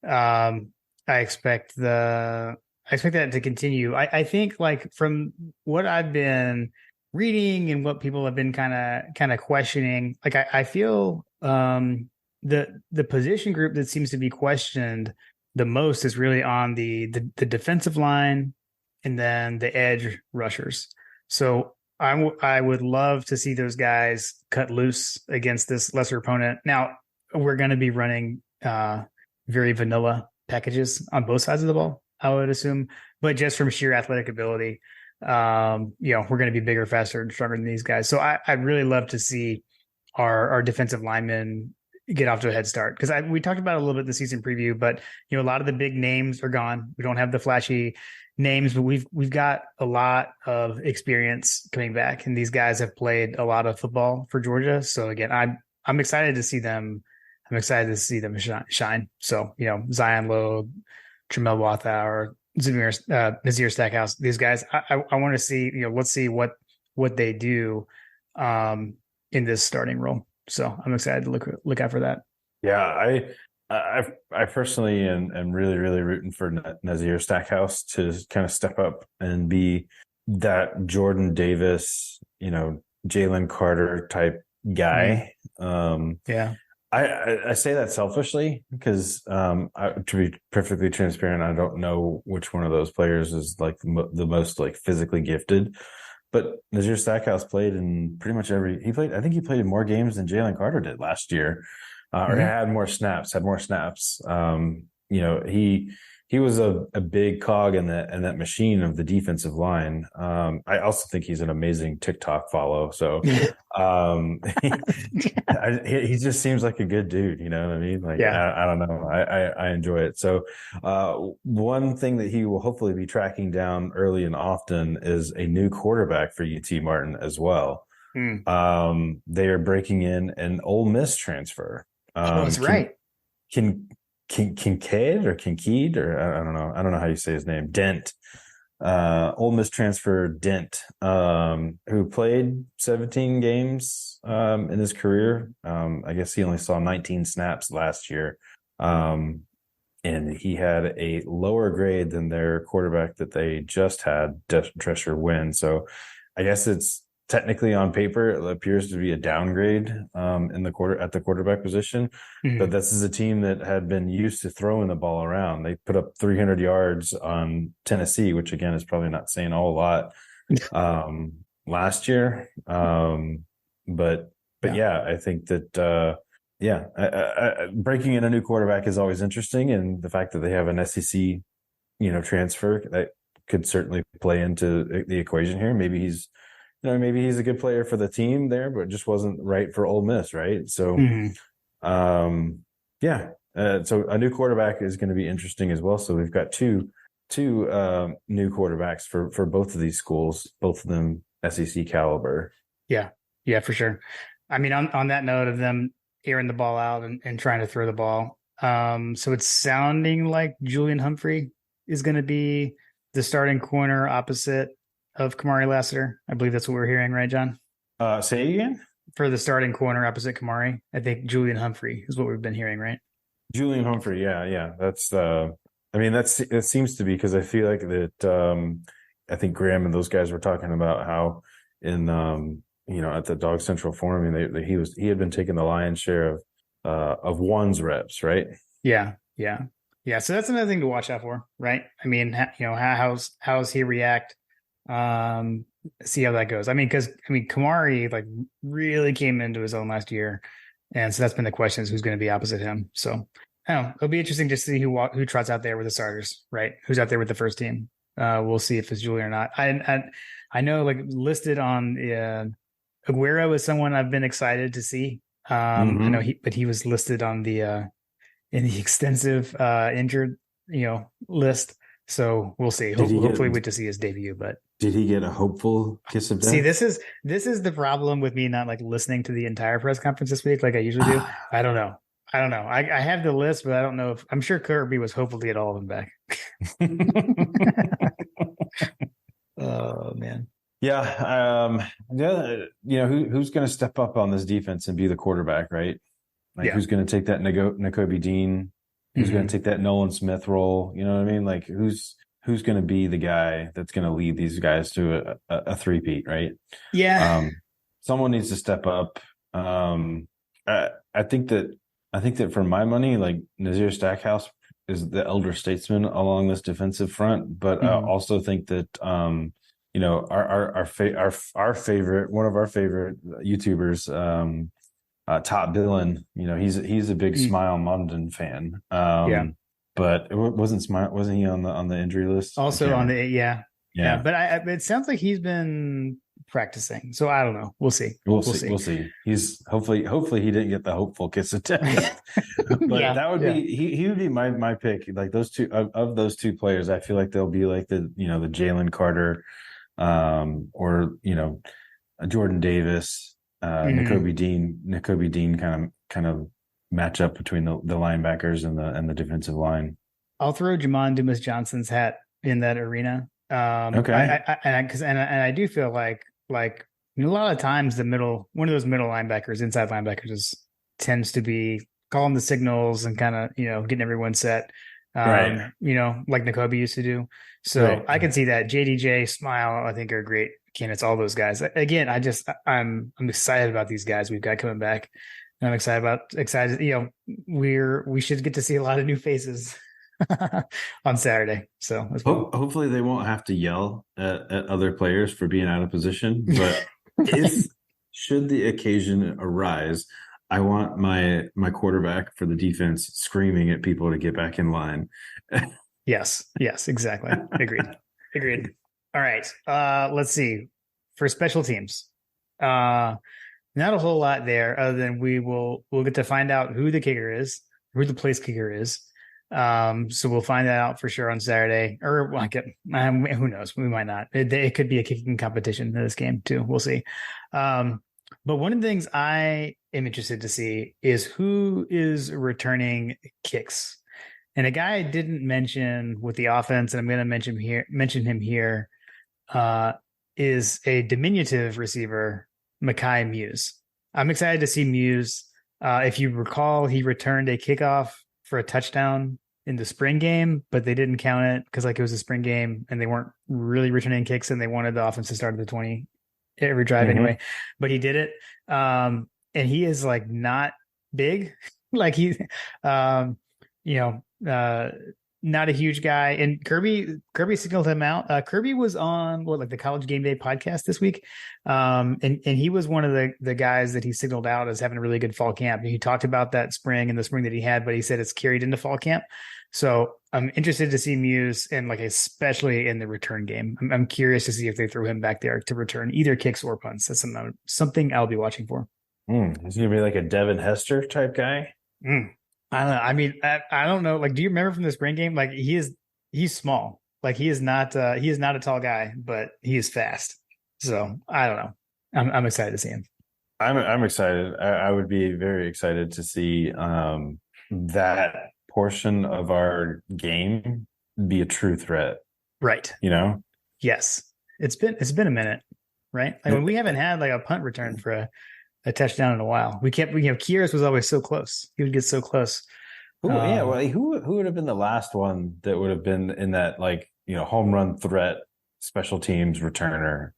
I expect that to continue. I think, like, from what I've been reading and what people have been kind of questioning, like I feel the position group that seems to be questioned the most is really on the defensive line and then the edge rushers. So I would love to see those guys cut loose against this lesser opponent. Now, we're going to be running very vanilla packages on both sides of the ball, I would assume, but just from sheer athletic ability, we're going to be bigger, faster, and stronger than these guys. So I'd really love to see our defensive linemen get off to a head start, because we talked about it a little bit in the season preview, but a lot of the big names are gone. We don't have the flashy names, but we've got a lot of experience coming back, and these guys have played a lot of football for Georgia. So again, I'm excited to see them. I'm excited to see them shine. So, Zion Lowe, Tramel Watha, or Nazir Stackhouse, these guys, I want to see, let's see what they do in this starting role. So I'm excited to look out for that. Yeah, I personally am really, really rooting for Nazir Stackhouse to kind of step up and be that Jordan Davis, Jalen Carter type guy. Yeah. I say that selfishly because, to be perfectly transparent, I don't know which one of those players is like the most like physically gifted. But Nazir Stackhouse played in pretty much I think he played in more games than Jalen Carter did last year, or had more snaps. He was a big cog in that machine of the defensive line. I also think he's an amazing TikTok follow. So he just seems like a good dude. You know what I mean? Like, yeah. I don't know. I enjoy it. So one thing that he will hopefully be tracking down early and often is a new quarterback for UT Martin as well. They are breaking in an Ole Miss transfer. That's right. Kincaid or I don't know how you say his name. Dent. Ole Miss transfer Dent, who played 17 games in his career. I guess he only saw 19 snaps last year. And he had a lower grade than their quarterback that they just had, Drescher Wynn. So I guess it's technically on paper, it appears to be a downgrade at the quarterback position. Mhm. But this is a team that had been used to throwing the ball around. They put up 300 yards on Tennessee, which again is probably not saying a whole lot last year. But yeah, I think that breaking in a new quarterback is always interesting, and the fact that they have an SEC, transfer that could certainly play into the equation here. Maybe he's a good player for the team there, but just wasn't right for Ole Miss, right? So, Mhm. So a new quarterback is going to be interesting as well. So we've got two new quarterbacks for both of these schools, both of them SEC caliber. Yeah, for sure. I mean, on that note of them airing the ball out and trying to throw the ball. So it's sounding like Julian Humphrey is going to be the starting corner opposite of Kamari Lassiter. I believe that's what we're hearing, right, John? Say again? For the starting corner opposite Kamari, I think Julian Humphrey is what we've been hearing, right? Julian Humphrey, yeah. That's it seems to be, because I feel like that I think Graham and those guys were talking about how in at the Dog Central Forum, he had been taking the lion's share of one's reps, right? Yeah. So that's another thing to watch out for, right? I mean, how's he react? See how that goes. I mean, Kamari like really came into his own last year, and so that's been the question: is who's going to be opposite him? So I don't know. It'll be interesting to see who trots out there with the starters, right? Who's out there with the first team? We'll see if it's Julian or not. I know, like, listed on Aguero is someone I've been excited to see. I know he was listed on the in the extensive injured list. So we'll see. Hopefully wait to see his debut. But did he get a hopeful kiss of death? See, this is the problem with me not like listening to the entire press conference this week like I usually do. I don't know. I have the list, but I don't know if I'm sure Kirby was hopeful to get all of them back. Oh man. Yeah. Who's going to step up on this defense and be the quarterback, right? Like, who's going to take that Nakobe Dean? Who's going to take that Nolan Smith role? You know what I mean? Like, who's going to be the guy that's going to lead these guys to a three-peat, right? Yeah. Someone needs to step up. I think that for my money, like, Nazir Stackhouse is the elder statesman along this defensive front, but I also think that our favorite, one of our favorite YouTubers, Top Billin, he's a big Smile London fan. But wasn't he on the injury list? Also on the yeah. But it sounds like he's been practicing, so I don't know. We'll see. We'll see. He's hopefully he didn't get the hopeful kiss of death. But that would be he would be my pick. Like, those two of those two players, I feel like they'll be like the the Jalen Carter, or Jordan Davis, Nakobe Dean kind of match up between the linebackers and the defensive line. I'll throw Jamon Dumas Johnson's hat in that arena. Okay. I do feel like a lot of times one of those middle linebackers, inside linebackers, tends to be calling the signals and kind of getting everyone set. Right. Like Nakobe used to do. So right. I can see that. JDJ, Smile, I think, are great candidates. All those guys. Again, I'm excited about these guys we've got coming back. I'm excited. We should get to see a lot of new faces on Saturday. So hopefully they won't have to yell at other players for being out of position. But should the occasion arise, I want my quarterback for the defense screaming at people to get back in line. Yes, exactly. Agreed. All right. Let's see. For special teams, not a whole lot there, other than we'll get to find out who the kicker is, who the place kicker is. So we'll find that out for sure on Saturday, or who knows? We might not. It could be a kicking competition in this game too. We'll see. But one of the things I am interested to see is who is returning kicks. And a guy I didn't mention with the offense, and I'm going to mention him here, is a diminutive receiver, Mekhi Muse. I'm excited to see Muse. If you recall, he returned a kickoff for a touchdown in the spring game, but they didn't count it because like it was a spring game and they weren't really returning kicks and they wanted the offense to start at the 20 every drive anyway. But he did it. And he is like not big, like he, not a huge guy. And Kirby signaled him out. Kirby was on the College Game Day podcast this week. And he was one of the guys that he signaled out as having a really good fall camp. And he talked about that spring and the spring that he had, but he said it's carried into fall camp. So I'm interested to see Muse and like, especially in the return game. I'm curious to see if they throw him back there to return either kicks or punts. That's something I'll be watching for. He's going to be like a Devin Hester type guy. I don't know. I mean, I don't know. Like, do you remember from the spring game? Like he's small. Like he is not a tall guy, but he is fast. So I don't know. I'm excited to see him. I'm excited. I would be very excited to see that portion of our game be a true threat. Right. Yes. It's been a minute, right? Like when we haven't had like a punt return for a touchdown in a while. Kearis was always so close. He would get so close. Who would have been the last one that would have been in that home run threat special teams returner?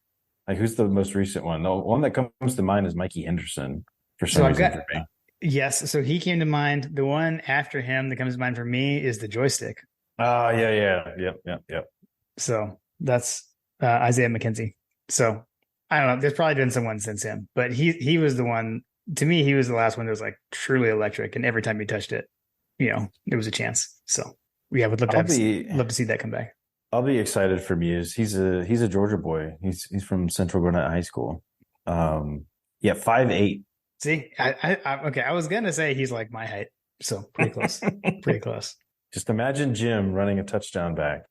Like who's the most recent one? The one that comes to mind is Mikey Henderson for some reason for me. Yes, so he came to mind. The one after him that comes to mind for me is the joystick. Oh, yeah. Yep. So that's Isaiah McKenzie. So I don't know. There's probably been someone since him, but he was the one. To me, he was the last one that was like truly electric, and every time he touched it, there was a chance. So yeah, would love to see that come back. I'll be excited for Muse. He's a Georgia boy. He's from Central Gwinnett High School. 5'8". See, I was gonna say he's like my height, so pretty close. Pretty close. Just imagine Jim running a touchdown back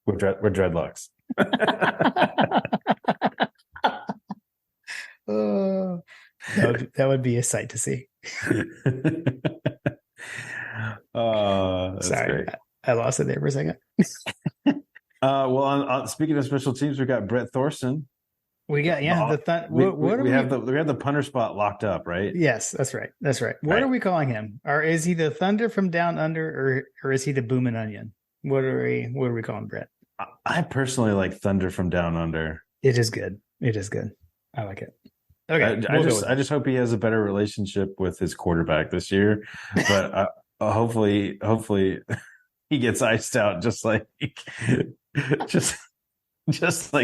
with dreadlocks. That would be a sight to see. That's Sorry, great. I lost it there for a second. On speaking of special teams, we got Brett Thorson. We got we have the punter spot locked up, right? Yes, that's right. What are we calling him? Or is he the Thunder from Down Under, or is he the Boomin' Onion? What are we calling Brett? I personally like Thunder from Down Under. It is good. I like it. Okay, I just hope he has a better relationship with his quarterback this year, but hopefully he gets iced out just like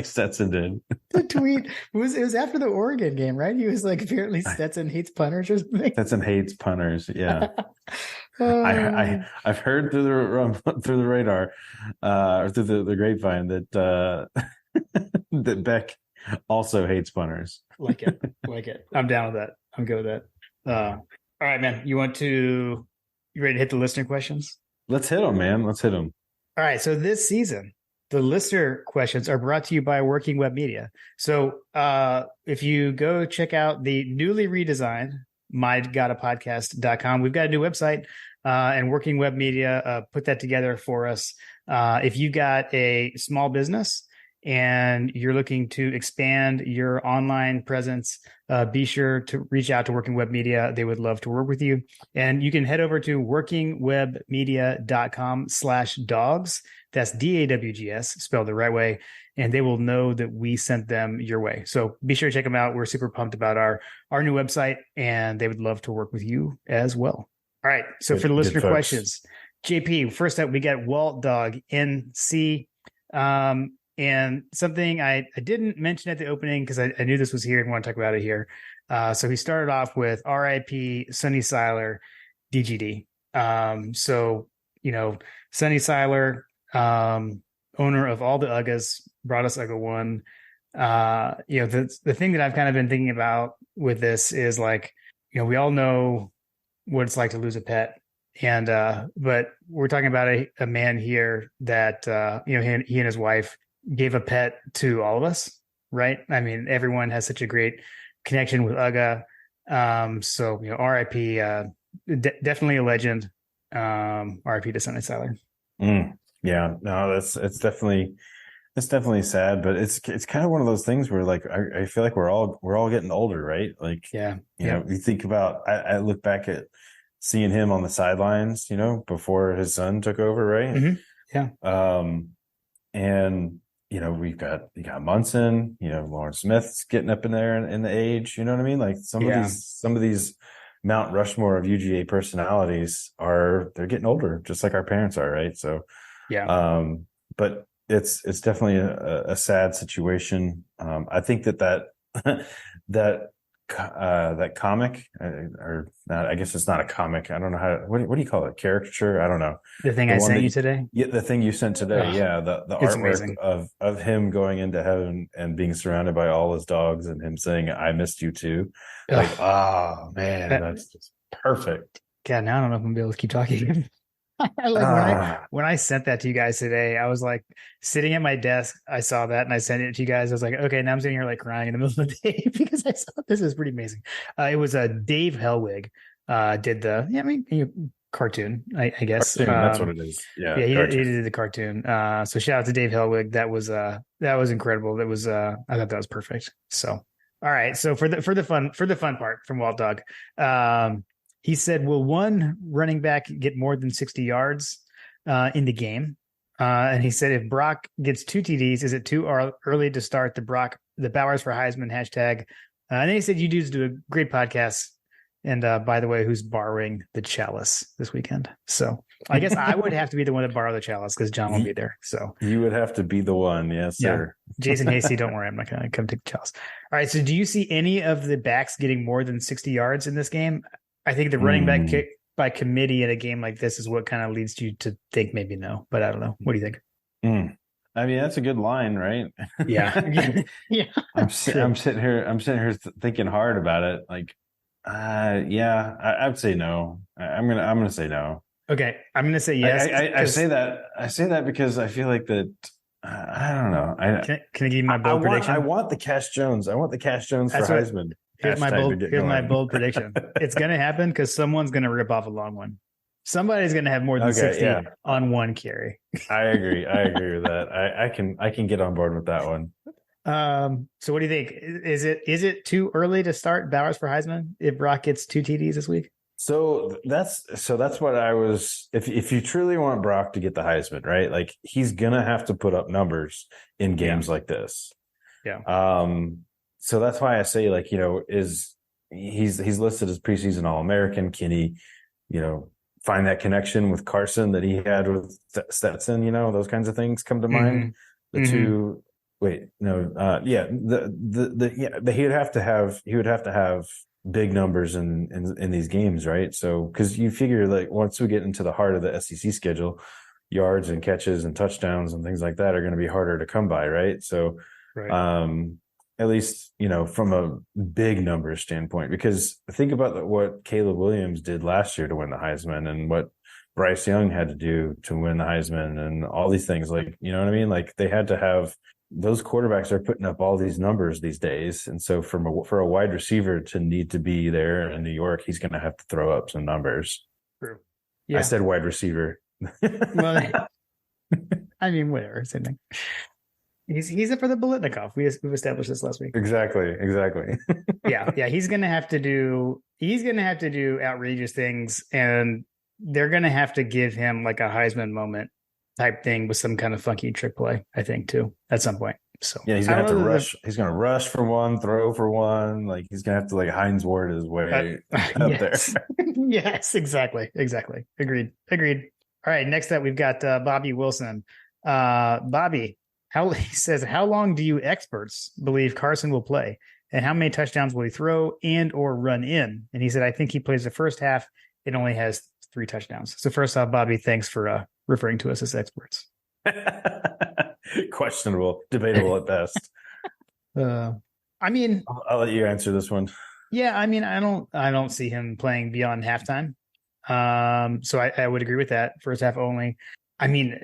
Stetson did. The tweet was after the Oregon game, right? He was like, apparently Stetson hates punters or something. Stetson hates punters. Yeah. I've heard through the radar, or through the grapevine that that Beck also hates punters. Like it. I'm down with that. I'm good with that. All right, man. You ready to hit the listener questions? Let's hit them, man. Let's hit them. All right. So this season, the listener questions are brought to you by Working Web Media. So if you go check out the newly redesigned mygotapodcast.com, we've got a new website, and Working Web Media put that together for us. If you got a small business and you're looking to expand your online presence, be sure to reach out to Working Web Media. They would love to work with you. And you can head over to workingwebmedia.com/dogs. That's DAWGS, spelled the right way. And they will know that we sent them your way. So be sure to check them out. We're super pumped about our new website, and they would love to work with you as well. All right. So for the listener questions, JP, first up, we got Walt Dog NC. And something I didn't mention at the opening because I knew this was here and want to talk about it here. So he started off with RIP Sonny Seiler, DGD. Sonny Seiler, owner of all the UGGAs, brought us UGGA One. The thing that I've kind of been thinking about with this is like, we all know what it's like to lose a pet. And but we're talking about a man here that he and his wife gave a pet to all of us, right? I mean, everyone has such a great connection with UGGA. RIP, definitely a legend. RIP to Sonny Siler. Yeah, no, it's definitely sad, but it's kind of one of those things where like I feel like we're all getting older, right? Like, Yeah. you know, you think about I look back at seeing him on the sidelines, you know, before his son took over, right? Mhm. Yeah. And you know, you got Munson, you know, Lawrence Smith's getting up in there in the age, you know what I mean? Like some of these Mount Rushmore of UGA personalities they're getting older, just like our parents are, right? So Yeah. but it's definitely a sad situation. I think that that comic or not, I guess it's not a comic. I don't know what do you call it? Caricature? I don't know. The thing The I one sent that you today. Yeah, the thing you sent today. Ugh, Yeah, the it's artwork amazing. of him going into heaven and being surrounded by all his dogs and him saying, "I missed you too." Like, Ugh. oh man, That- that's just perfect. God, now I don't know if I'm gonna be able to keep talking. Like Ah, when I sent that to you guys today, I was like sitting at my desk. I saw that and I sent it to you guys. I was like, okay, now I'm sitting here like crying in the middle of the day because I saw this is pretty amazing. It was Dave Hellwig did cartoon, I guess. cartoon, that's what it is. Yeah, Yeah, he cartoon. did the cartoon. So shout out to Dave Hellwig. That was incredible. That was I thought that was perfect. So all right. So for the fun part from Walt Dog, he said, "Will one running back get more than 60 yards in the game?" And he said, "If Brock gets 2 TDs, is it too early to start the Bowers for Heisman hashtag?" And then he said, "You dudes do a great podcast." And by the way, who's borrowing the chalice this weekend? So I guess I would have to be the one to borrow the chalice because John will be there. So You would have to be the one, yes, sir. Jason Hasty, don't worry, I'm not going to come take the chalice. All right. So do you see any of the backs getting more than 60 yards in this game? I think the running back kick by committee in a game like this is what kind of leads you to think maybe no, but I don't know. What do you think? I mean, that's a good line, right? Yeah. Yeah. I'm sitting here thinking hard about it. Like, yeah, I would say no. I'm gonna say no. Okay, I'm gonna say yes. I say that because I feel like that. I don't know. Can I give you my bold prediction? I want the Cash Jones. I want the Cash Jones for Heisman. Here's my bold prediction. It's gonna happen because someone's gonna rip off a long one. Somebody's gonna have more than 60 on one carry. I agree with that. I can get on board with that one. So what do you think? Is it too early to start Bowers for Heisman if Brock gets 2 TDs this week? So that's what I was. If you truly want Brock to get the Heisman, right? Like he's gonna have to put up numbers in games like this. Yeah. So that's why I say, like, you know, he's listed as preseason All-American. Can he, you know, find that connection with Carson that he had with Stetson? You know, those kinds of things come to mind. The two. Wait, no. Yeah. He would have to have big numbers in these games, right? So because you figure like once we get into the heart of the SEC schedule, yards and catches and touchdowns and things like that are going to be harder to come by, right? So, at least, you know, from a big numbers standpoint, because think about what Caleb Williams did last year to win the Heisman and what Bryce Young had to do to win the Heisman and all these things. Like, you know what I mean? Like they had to have. Those quarterbacks are putting up all these numbers these days. And so for a wide receiver to need to be there in New York, he's going to have to throw up some numbers. True. Yeah. I said wide receiver. Well, I mean, whatever. Same thing. He's it for the Biletnikoff. We've established this last week. Exactly. Yeah. He's going to have to do outrageous things, and they're going to have to give him like a Heisman moment type thing with some kind of funky trick play, I think, too, at some point. So yeah, he's gonna have to rush. He's gonna rush for one, throw for one. Like he's gonna have to like Heinz Ward his way out there. Yes, exactly. Agreed. All right, next up we've got Bobby Wilson. Bobby, he says, how long do you experts believe Carson will play, and how many touchdowns will he throw and or run in? And he said, I think he plays the first half and only has 3 touchdowns. So first off, Bobby, thanks for referring to us as experts. Questionable, debatable at best. I mean, I'll let you answer this one. Yeah, I mean, I don't see him playing beyond halftime. So I would agree with that. First half only. I mean,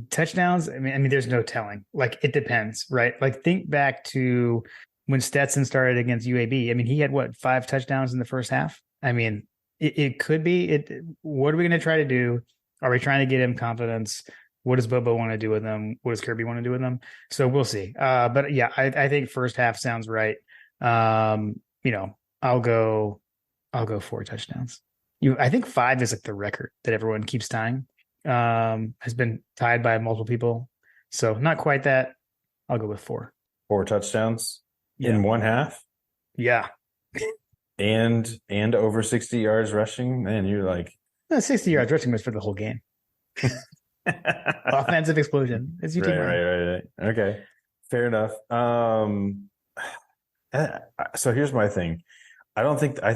touchdowns. I mean, there's no telling. Like it depends, right? Like think back to when Stetson started against UAB. I mean, he had 5 touchdowns in the first half. I mean, It could be it. What are we going to try to do? Are we trying to get him confidence? What does Bobo want to do with them? What does Kirby want to do with them? So we'll see. But yeah, I think first half sounds right. I'll go 4 touchdowns. I think 5 is like the record that everyone keeps tying. Has been tied by multiple people. So not quite that. I'll go with 4. 4 touchdowns Yeah. in one half Yeah. and over 60 yards rushing. Man, you're like 60 yards rushing was for the whole game. Offensive explosion. It's UT right. Okay. Fair enough. So here's my thing. I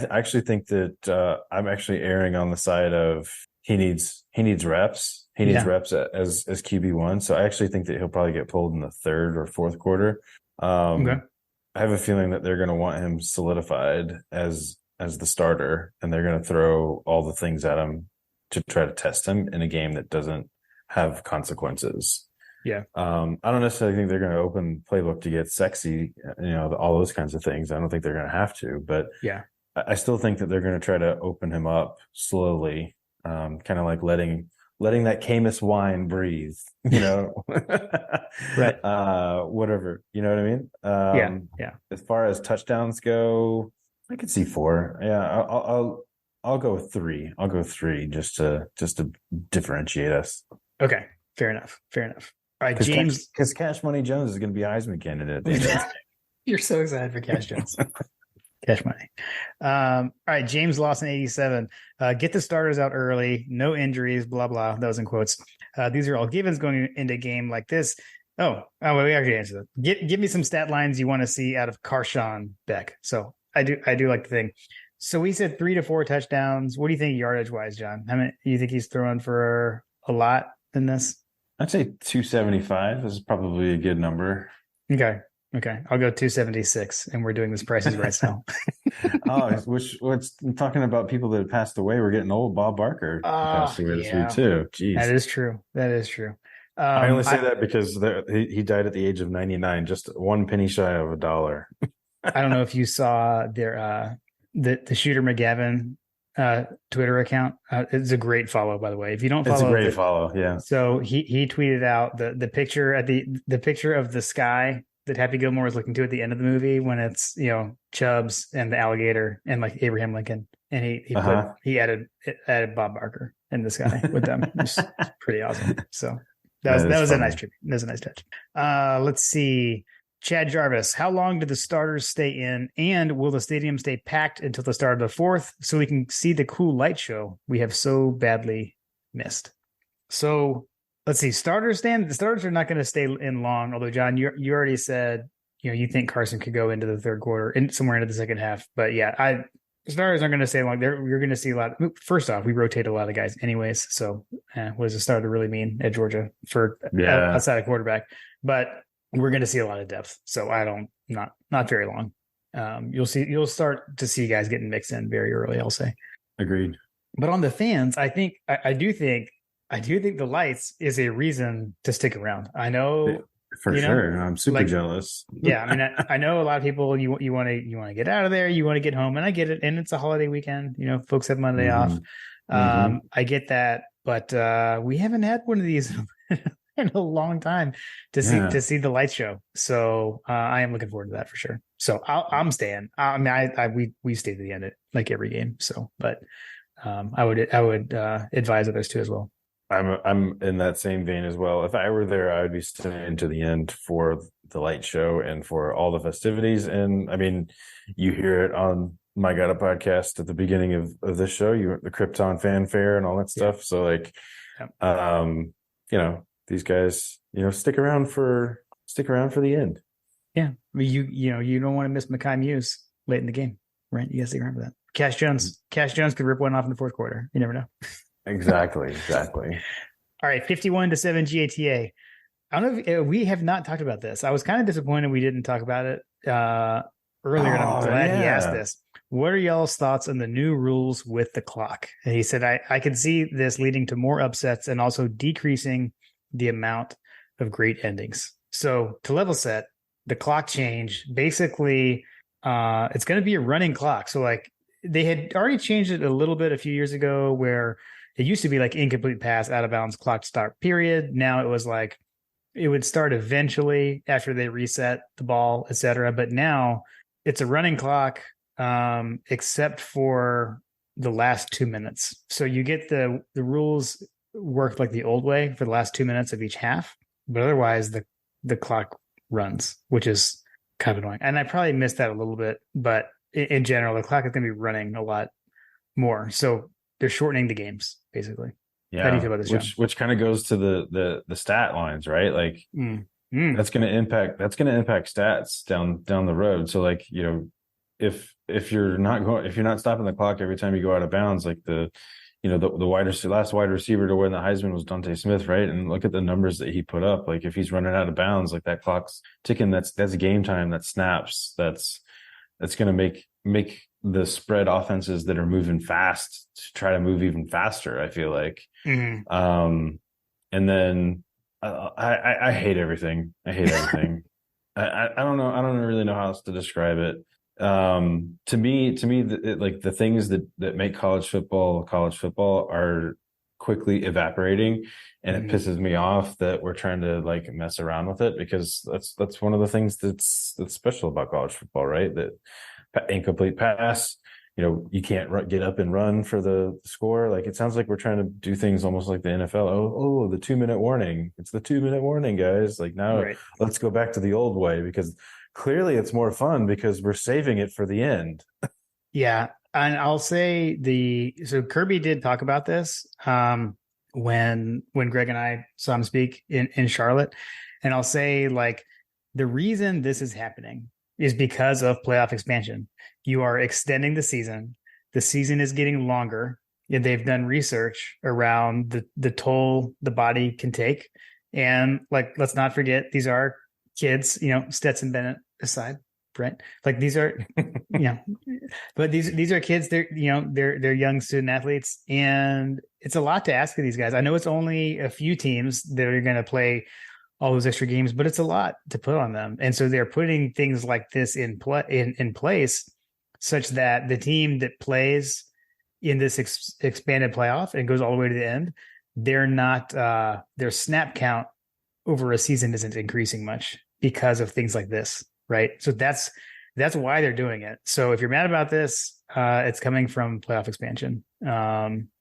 actually think that I'm actually erring on the side of he needs reps. He needs reps as QB1. So I actually think that he'll probably get pulled in the third or fourth quarter. Okay. I have a feeling that they're going to want him solidified as the starter, and they're going to throw all the things at him to try to test him in a game that doesn't have consequences. Yeah. I don't necessarily think they're going to open playbook to get sexy, all those kinds of things. I don't think they're going to have to, but yeah, I still think that they're going to try to open him up slowly, kind of like letting that Camus wine breathe, right. Whatever, you know what I mean? Yeah. As far as touchdowns go, I could see 4. Yeah. I'll go 3. I'll go 3 just to differentiate us. Okay. Fair enough. All right, James, because Cash Money Jones is going to be a Heisman candidate. You're so excited for Cash Jones. Cash Money. All right, James Lawson 87. Get the starters out early. No injuries. Blah blah. That was in quotes. These are all givens going into a game like this. Oh, well, we actually answered that. Give me some stat lines you want to see out of Carshon Beck. So I do like the thing. So we said 3 to 4 touchdowns. What do you think yardage wise, John? How many? You think he's throwing for a lot in this? I'd say 275 is probably a good number. Okay. I'll go 276, and we're doing this prices right now. What's talking about people that have passed away? We're getting old. Bob Barker passed away this week too. Jeez, that is true. I only say that because he died at the age of 99, just one penny shy of $1. I don't know if you saw their the Shooter McGavin Twitter account. It's a great follow, by the way. If you don't follow, it's a great follow. Yeah. So he tweeted out the picture at the picture of the sky that Happy Gilmore is looking to at the end of the movie when it's Chubbs and the alligator and like Abraham Lincoln, and he added Bob Barker in the sky with them. It's pretty awesome. So that was a nice tribute. That was a nice touch. Let's see. Chad Jarvis, how long do the starters stay in, and will the stadium stay packed until the start of the 4th so we can see the cool light show we have so badly missed? So let's see. The starters are not going to stay in long, although John, you already said you think Carson could go into the third quarter and somewhere into the second half. But yeah, starters aren't going to stay long. You're going to see a lot. First off, we rotate a lot of guys anyways. So what does a starter really mean at Georgia for outside of quarterback? But we're going to see a lot of depth. So not very long. You'll start to see guys getting mixed in very early, I'll say. Agreed. But on the fans, I do think the lights is a reason to stick around. I know for sure. I'm super jealous. Yeah. I mean, I know a lot of people, you want to get out of there. You want to get home, and I get it. And it's a holiday weekend, folks have Monday off. I get that, but we haven't had one of these in a long time to see the light show. So I am looking forward to that for sure. So I'm staying. I mean, we stay to the end of like every game. So, but I would advise others too as well. I'm in that same vein as well. If I were there, I would be staying to the end for the light show and for all the festivities. And I mean, you hear it on My God Up podcast at the beginning of this show, the Krypton fanfare and all that stuff. So like, these guys, stick around for the end. Yeah. I mean, you don't want to miss Mekhi Muse late in the game, right? You got to stick around for that. Cash Jones could rip one off in the fourth quarter. You never know. Exactly. All right. 51-7 GATA. I don't know if we have not talked about this. I was kind of disappointed we didn't talk about it earlier. And I'm glad he asked this. What are y'all's thoughts on the new rules with the clock? And he said, I can see this leading to more upsets and also decreasing the amount of great endings. So to level set, the clock change, basically, it's going to be a running clock. So like they had already changed it a little bit a few years ago, where it used to be like incomplete pass, out of bounds, clock start, period. Now it was like it would start eventually after they reset the ball, etc. But now it's a running clock, except for the last 2 minutes. So you get the rules worked like the old way for the last 2 minutes of each half, but otherwise the clock runs, which is kind of annoying. And I probably missed that a little bit, but in general, the clock is going to be running a lot more. So they're shortening the games, basically. Yeah. How do you feel about this, John? Which kind of goes to the stat lines, right? Like that's going to impact stats down the road. So like, you know, if you're not stopping the clock every time you go out of bounds, like the last wide receiver to win the Heisman was Dante Smith, right? And look at the numbers that he put up. Like if he's running out of bounds, like that clock's ticking. That's game time. That snaps. That's going to make the spread offenses that are moving fast to try to move even faster, I feel like. And then I hate everything. I hate everything. I don't know. I don't really know how else to describe it. To me, like the things that make college football are quickly evaporating, and it pisses me off that we're trying to like mess around with it, because that's one of the things that's special about college football, right? That incomplete pass, you know, you can't get up and run for the score. Like it sounds like we're trying to do things almost like the NFL. Oh, the 2-minute warning. It's the 2-minute warning, guys. Like now Let's go back to the old way, because clearly it's more fun because we're saving it for the end. Yeah. And I'll say so Kirby did talk about this when Greg and I saw him speak in Charlotte. And I'll say like the reason this is happening is because of playoff expansion. You are extending the season. The season is getting longer. And they've done research around the toll the body can take. And like, let's not forget, these are kids, you know, Stetson Bennett aside, right? Like these are, but these are kids. They're young student athletes, and it's a lot to ask of these guys. I know it's only a few teams that are going to play all those extra games, but it's a lot to put on them. And so they're putting things like this in place such that the team that plays in this expanded playoff and goes all the way to the end, they're not, their snap count over a season isn't increasing much because of things like this. Right. So that's why they're doing it. So if you're mad about this, it's coming from playoff expansion.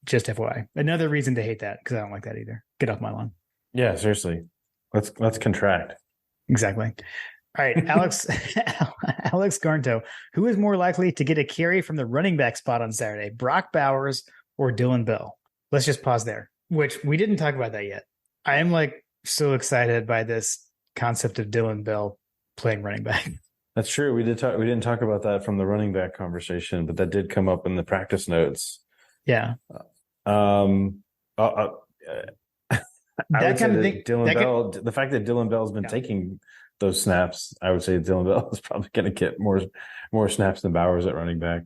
Just FYI. Another reason to hate that, because I don't like that either. Get off my lawn. Yeah, seriously. Let's contract. Exactly. All right, Alex Garnto, who is more likely to get a carry from the running back spot on Saturday, Brock Bowers or Dillon Bell? Let's just pause there, which we didn't talk about that yet. I am like so excited by this concept of Dillon Bell playing running back. That's true. We didn't talk about that from the running back conversation, but that did come up in the practice notes. Yeah. That kind of thing. Bell, the fact that Dillon Bell's been taking those snaps, I would say Dillon Bell is probably going to get more snaps than Bowers at running back.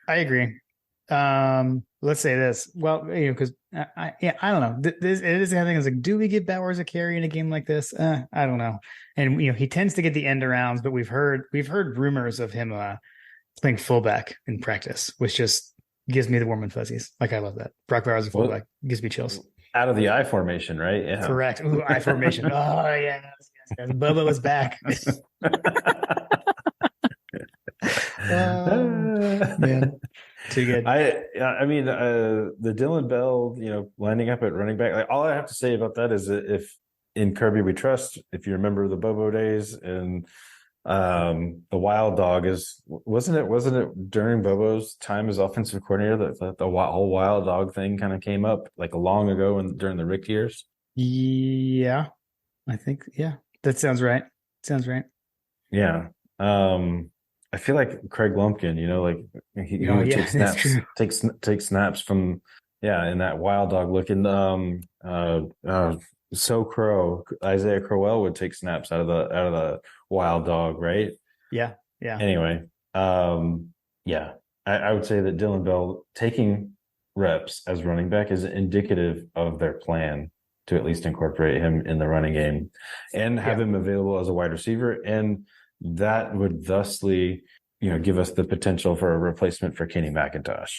I agree. Let's say this. Well, because I don't know. It is the kind of thing. It's like, do we give Bowers a carry in a game like this? I don't know. And he tends to get the end arounds, but we've heard rumors of him playing fullback in practice, which just gives me the warm and fuzzies. Like I love that. Brock Bowers a fullback gives me chills. Out of the I formation, right? Yeah. Correct. Ooh, I formation. Oh yes. Bubba was back. Man, too good. I mean, the Dillon Bell, lining up at running back. Like all I have to say about that is that if in Kirby we trust, if you remember the Bobo days, and the Wild Dog wasn't it during Bobo's time as offensive coordinator that the whole Wild Dog thing kind of came up like long ago during the Rick years? Yeah, I think that sounds right. Yeah. I feel like Craig Lumpkin, he takes snaps from in that Wild Dog looking Crow, Isaiah Crowell would take snaps out of the Wild Dog, right? Yeah. Anyway, I would say that Dillon Bell taking reps as running back is indicative of their plan to at least incorporate him in the running game and have him available as a wide receiver, and that would thusly give us the potential for a replacement for Kenny McIntosh.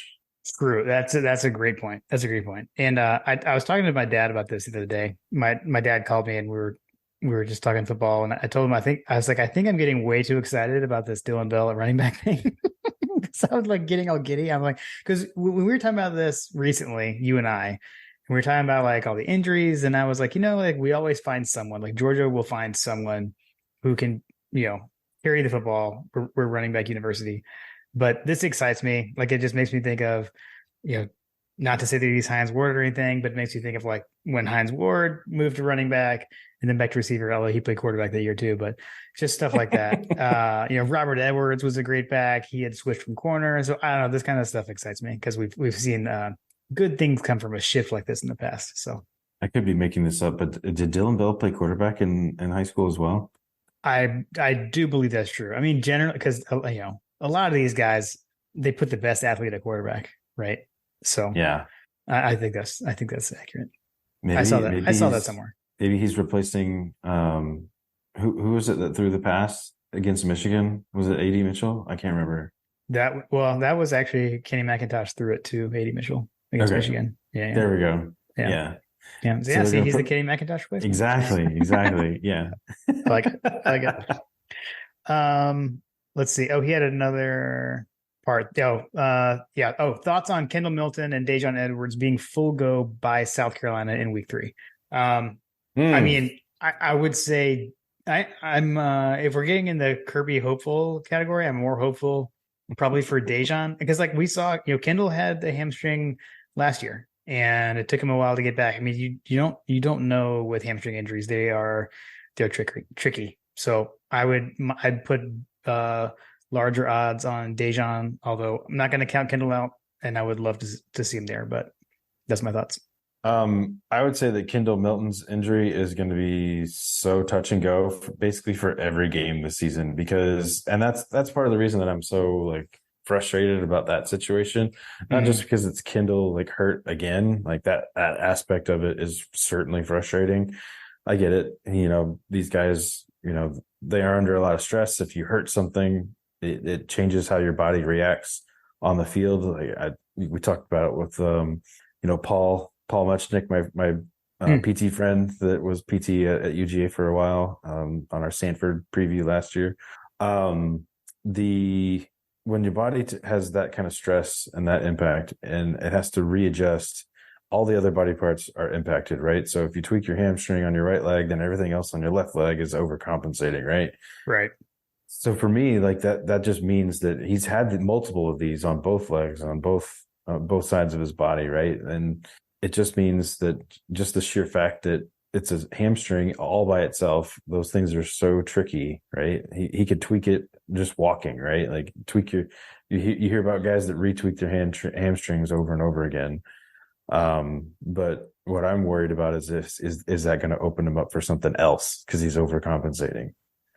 True. That's a great point. That's a great point. And I was talking to my dad about this the other day. My dad called me and we were just talking football, and I told him I was like, I think I'm getting way too excited about this Dillon Bell at running back thing. Because I was like getting all giddy. I'm like, because when we were talking about this recently, you and I, and we were talking about like all the injuries, and I was like, like we always find someone, like Georgia will find someone who can, carry the football. We're running back university. But this excites me. Like, it just makes me think of, not to say that he's Hines Ward or anything, but it makes me think of like when Hines Ward moved to running back and then back to receiver, although he played quarterback that year too, but just stuff like that. Robert Edwards was a great back. He had switched from corner. So I don't know, this kind of stuff excites me because we've seen good things come from a shift like this in the past. So I could be making this up, but did Dillon Bell play quarterback in high school as well? I do believe that's true. I mean, generally, because, a lot of these guys, they put the best athlete at quarterback, right? So yeah, I think that's accurate. Maybe, I saw that somewhere. Maybe he's replacing who was it that threw the pass against Michigan? Was it A.D. Mitchell? I can't remember. That was actually Kenny McIntosh threw it to A.D. Mitchell against Michigan. Yeah, there we go. Yeah. So see, he's the Kenny McIntosh replacement. Exactly. Yeah. I like it. Let's see. Oh, he had another part. Thoughts on Kendall Milton and Dejon Edwards being full go by South Carolina in week 3. I mean, I would say I'm if we're getting in the Kirby hopeful category, I'm more hopeful probably for Dejon, because like we saw, Kendall had the hamstring last year and it took him a while to get back. I mean, you don't know with hamstring injuries, they're tricky. So I'd put larger odds on Dejon, although I'm not going to count Kendall out, and I would love to see him there, but that's my thoughts. I would say that Kendall Milton's injury is going to be so touch and go basically for every game this season, because that's part of the reason that I'm so like frustrated about that situation. Not just because it's Kendall like hurt again, like that aspect of it is certainly frustrating. I get it. These guys, they are under a lot of stress. If you hurt something, it changes how your body reacts on the field. Like we talked about it with Paul Muchnick, my PT friend that was PT at UGA for a while, on our Sanford preview last year. When your body has that kind of stress and that impact, and it has to readjust, all the other body parts are impacted, right? So if you tweak your hamstring on your right leg, then everything else on your left leg is overcompensating, right? Right. So for me, like that just means that he's had multiple of these on both legs, on both sides of his body, right? And it just means that just the sheer fact that it's a hamstring all by itself, those things are so tricky, right? He could tweak it just walking, right? Like you hear about guys that retweak their hamstrings over and over again. But what I'm worried about is that going to open him up for something else because he's overcompensating?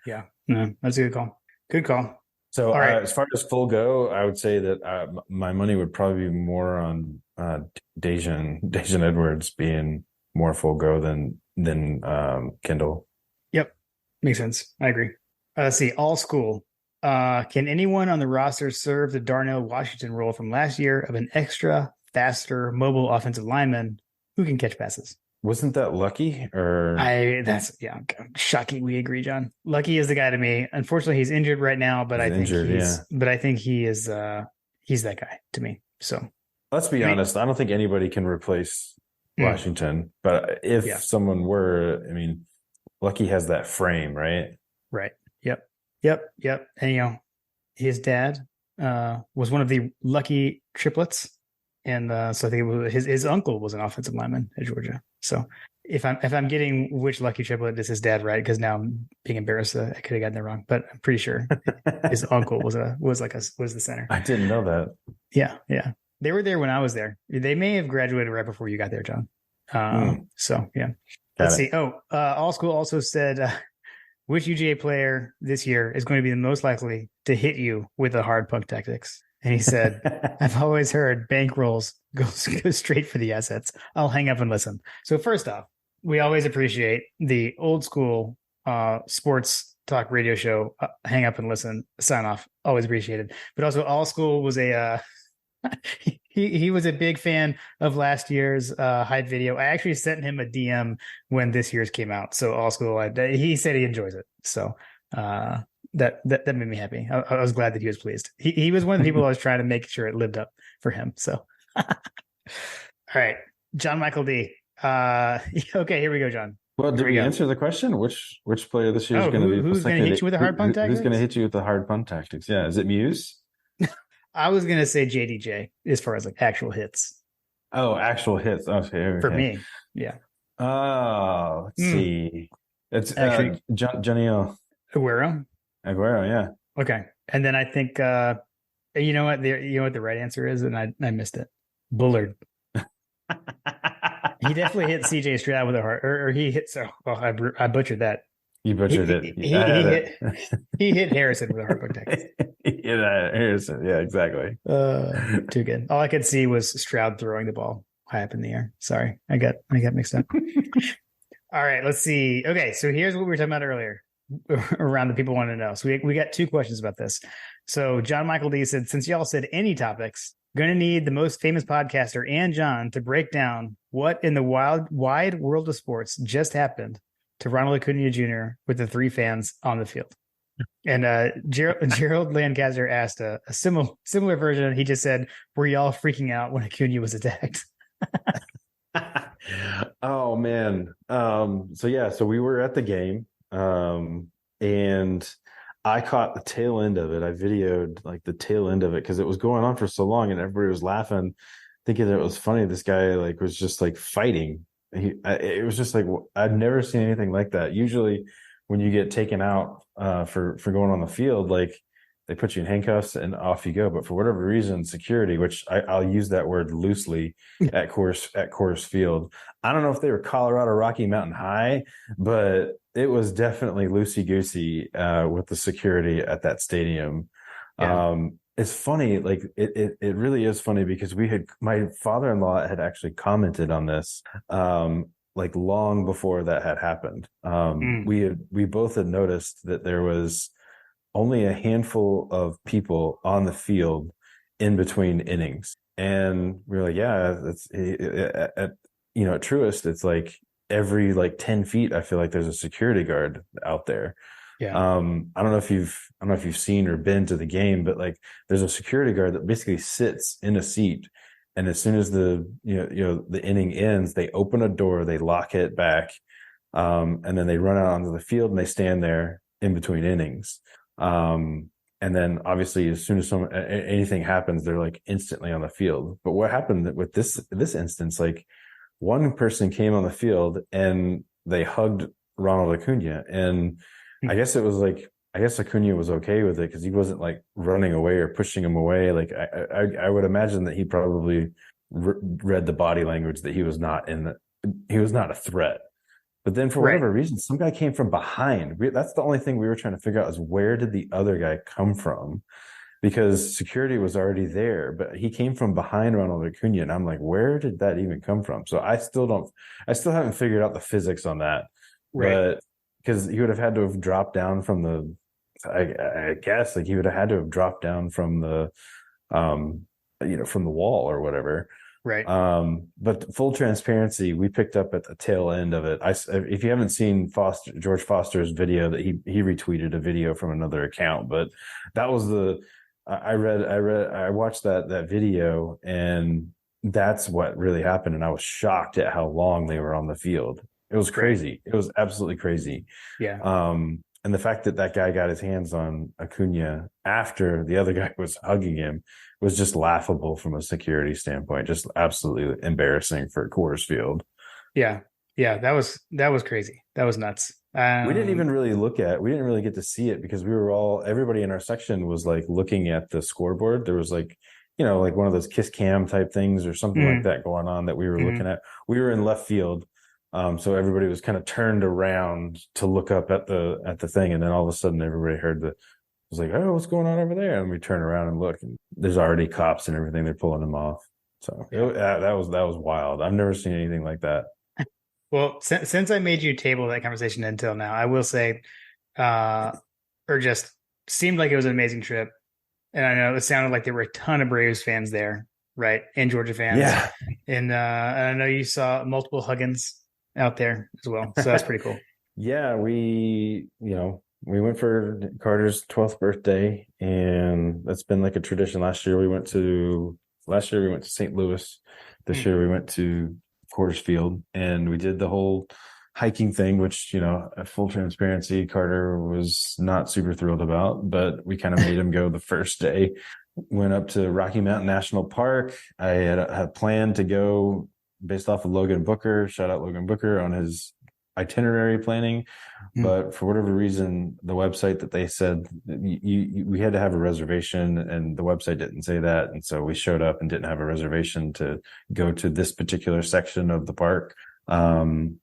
Yeah, no, that's a good call. Good call. So as far as full go, I would say that my money would probably be more on Dejon Edwards being more full go than Kendall. Yep, makes sense. I agree. Let's see. All school. Can anyone on the roster serve the Darnell Washington role from last year of an extra, faster, mobile offensive lineman who can catch passes? Wasn't that Lucky? Shocking. We agree, John. Lucky is the guy to me. Unfortunately, he's injured right now, but I think he is he's that guy to me. So let's be honest. I don't think anybody can replace Washington, but if someone were, I mean, Lucky has that frame, right? Right. Yep. And his dad was one of the Lucky triplets. And so I think his uncle was an offensive lineman at Georgia. So if I'm getting which Lucky triplet is his dad right, because now I'm being embarrassed that I could have gotten it wrong, but I'm pretty sure his uncle was the center. I didn't know that. Yeah. They were there when I was there. They may have graduated right before you got there, John. So yeah. Let's see. All school also said which UGA player this year is going to be the most likely to hit you with the hard puck tactics. And he said, I've always heard bankrolls go straight for the assets. I'll hang up and listen. So first off, we always appreciate the old school sports Talk radio show, hang up and listen, sign off. Always appreciated. But also, All School was a he was a big fan of last year's hype video. I actually sent him a DM when this year's came out. So All School, he said he enjoys it. So that made me happy. I was glad that he was pleased. He was one of the people I was trying to make sure it lived up for him. So all right, John Michael D. Okay, here we go, John. Well, did we answer the question? Which player this year is going to be? Who's going to hit you with the hard punt tactics? Who's going to hit you with the hard punt tactics? Yeah, is it Muse? I was going to say JDJ as far as like actual hits. Oh, actual hits. Okay. For me, yeah. Oh, let's see. It's actually Johnny Aguero, yeah. Okay, and then I think you know what the right answer is, and I missed it. Bullard. He definitely hit CJ Stroud with a heart, or he hit. So I butchered that. You butchered it. He hit Harrison with a heart protect. Harrison. Yeah, exactly. Too good. All I could see was Stroud throwing the ball high up in the air. Sorry, I got mixed up. All right, let's see. Okay, so here's what we were talking about earlier. Around the people want to know. So we got two questions about this. So John Michael D said, since y'all said any topics, going to need the most famous podcaster and John to break down what in the wide world of sports just happened to Ronald Acuna Jr. with the three fans on the field. And Gerald Lancaster asked a similar version. He just said, were y'all freaking out when Acuna was attacked? Oh, man. So we were at the game. And I caught the tail end of it. I videoed like the tail end of it because it was going on for so long and everybody was laughing, thinking that it was funny. This guy like was just like fighting. It was just like, I've never seen anything like that. Usually when you get taken out for going on the field, like they put you in handcuffs and off you go. But for whatever reason, security, which I'll use that word loosely at Coors Field. I don't know if they were Colorado Rocky Mountain High, but it was definitely loosey-goosey with the security at that stadium. Yeah. It's funny, like it really is funny because my father-in-law had actually commented on this like long before that had happened. We both had noticed that there was only a handful of people on the field in between innings, and we were like, yeah, that's at Truist, it's like every like 10 feet, I feel like there's a security guard out there. Yeah. I don't know if you've seen or been to the game, but like there's a security guard that basically sits in a seat. And as soon as the inning ends, they open a door, they lock it back. And then they run out onto the field and they stand there in between innings. And then obviously as soon as anything happens, they're like instantly on the field. But what happened with this instance, like one person came on the field and they hugged Ronald Acuna, and I guess Acuna was okay with it because he wasn't like running away or pushing him away. Like I would imagine that he probably read the body language that he was not a threat. But then for whatever reason, some guy came from behind. That's the only thing we were trying to figure out is where did the other guy come from? Because security was already there, but he came from behind Ronald Acuna, and I'm like, where did that even come from? So I still haven't figured out the physics on that, but because he would have had to have dropped down from the, I guess, like he would have had to have dropped down from the, from the wall or whatever. Right. But full transparency, we picked up at the tail end of it. If you haven't seen George Foster's video, that he retweeted a video from another account, but that was I watched that video, and that's what really happened. And I was shocked at how long they were on the field. It was crazy. It was absolutely crazy. Yeah. And the fact that guy got his hands on Acuna after the other guy was hugging him was just laughable from a security standpoint. Just absolutely embarrassing for Coors Field. Yeah. Yeah. That was crazy. That was nuts. We didn't really get to see it because everybody in our section was like looking at the scoreboard. There was like, like one of those kiss cam type things or something like that going on that we were looking at. We were in left field. So everybody was kind of turned around to look up at the thing. And then all of a sudden everybody was like, oh, what's going on over there? And we turn around and look, and there's already cops and everything. They're pulling them off. So that was wild. I've never seen anything like that. Well, since I made you table that conversation until now, I will say or just seemed like it was an amazing trip. And I know it sounded like there were a ton of Braves fans there, right? And Georgia fans. Yeah. And I know you saw multiple Huggins out there as well. So that's pretty cool. Yeah, we went for Carter's 12th birthday, and that's been like a tradition. Last year we went to St. Louis. This year we went to Coors Field, and we did the whole hiking thing, which, at full transparency, Carter was not super thrilled about, but we kind of made him go the first day. Went up to Rocky Mountain National Park. I had planned to go based off of Logan Booker. Shout out Logan Booker on his itinerary planning, but for whatever reason, the website that they said we had to have a reservation, and the website didn't say that, and so we showed up and didn't have a reservation to go to this particular section of the park, and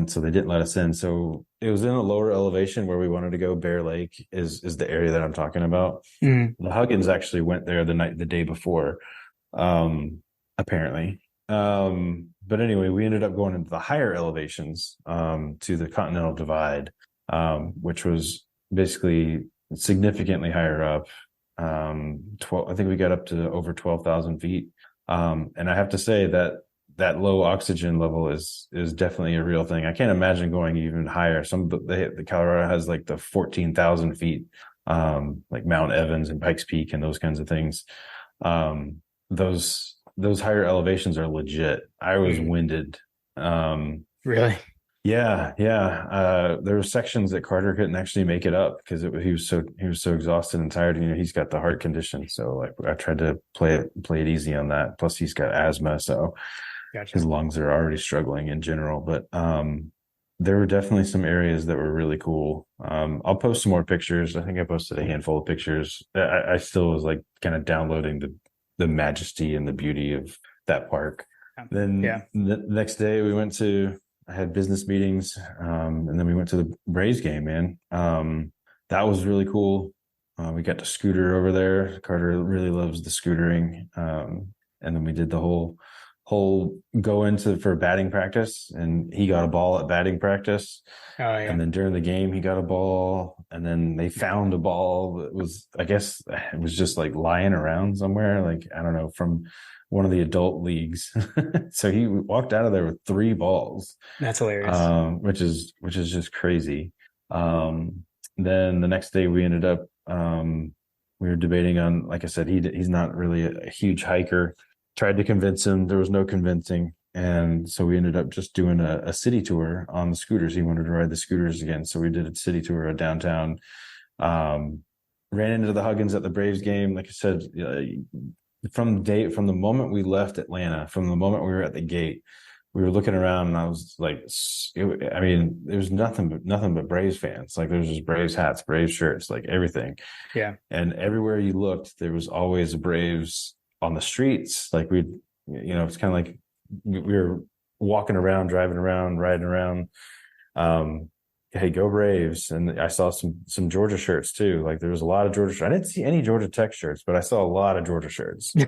so they didn't let us in. So it was in a lower elevation where we wanted to go. Bear Lake is the area that I'm talking about. The Huggins actually went there the day before, apparently. But anyway, we ended up going into the higher elevations, to the Continental Divide, which was basically significantly higher up. I think we got up to over 12,000 feet. And I have to say that low oxygen level is definitely a real thing. I can't imagine going even higher. The Colorado has like the 14,000 feet, like Mount Evans and Pikes Peak and those kinds of things. Those higher elevations are legit. I was winded. Really? Yeah. There were sections that Carter couldn't actually make it up because he was so exhausted and tired. He's got the heart condition, so like I tried to play it easy on that. Plus, he's got asthma, so Gotcha. his lungs are already struggling in general. But there were definitely some areas that were really cool. I'll post some more pictures. I think I posted a handful of pictures. I still was like kind of downloading the majesty and the beauty of that park. Then the next day I had business meetings, and then we went to the Braves game, man. That was really cool. We got to scooter over there. Carter really loves the scootering. And then we did the whole go into for batting practice, and he got a ball at batting practice. Oh, yeah. And then during the game, he got a ball, and then they found a ball that was, I guess it was just like lying around somewhere, like, I don't know, from one of the adult leagues. So he walked out of there with 3 balls. That's hilarious. Which is just crazy. Then the next day we ended up, we were debating on, like I said, he's not really a huge hiker. Tried to convince him. There was no convincing. And so we ended up just doing a city tour on the scooters. He wanted to ride the scooters again. So we did a city tour of downtown. Ran into the Huggins at the Braves game. Like I said, from the moment we left Atlanta, from the moment we were at the gate, we were looking around, and I was like, there was nothing but Braves fans. Like, there was just Braves hats, Braves shirts, like everything. Yeah. And everywhere you looked, there was always Braves on the streets. Like it's kind of like we were walking around, driving around, riding around. Hey, go Braves. And I saw some Georgia shirts too. Like, there was a lot of Georgia shirts. I didn't see any Georgia Tech shirts, but I saw a lot of Georgia shirts. Yeah.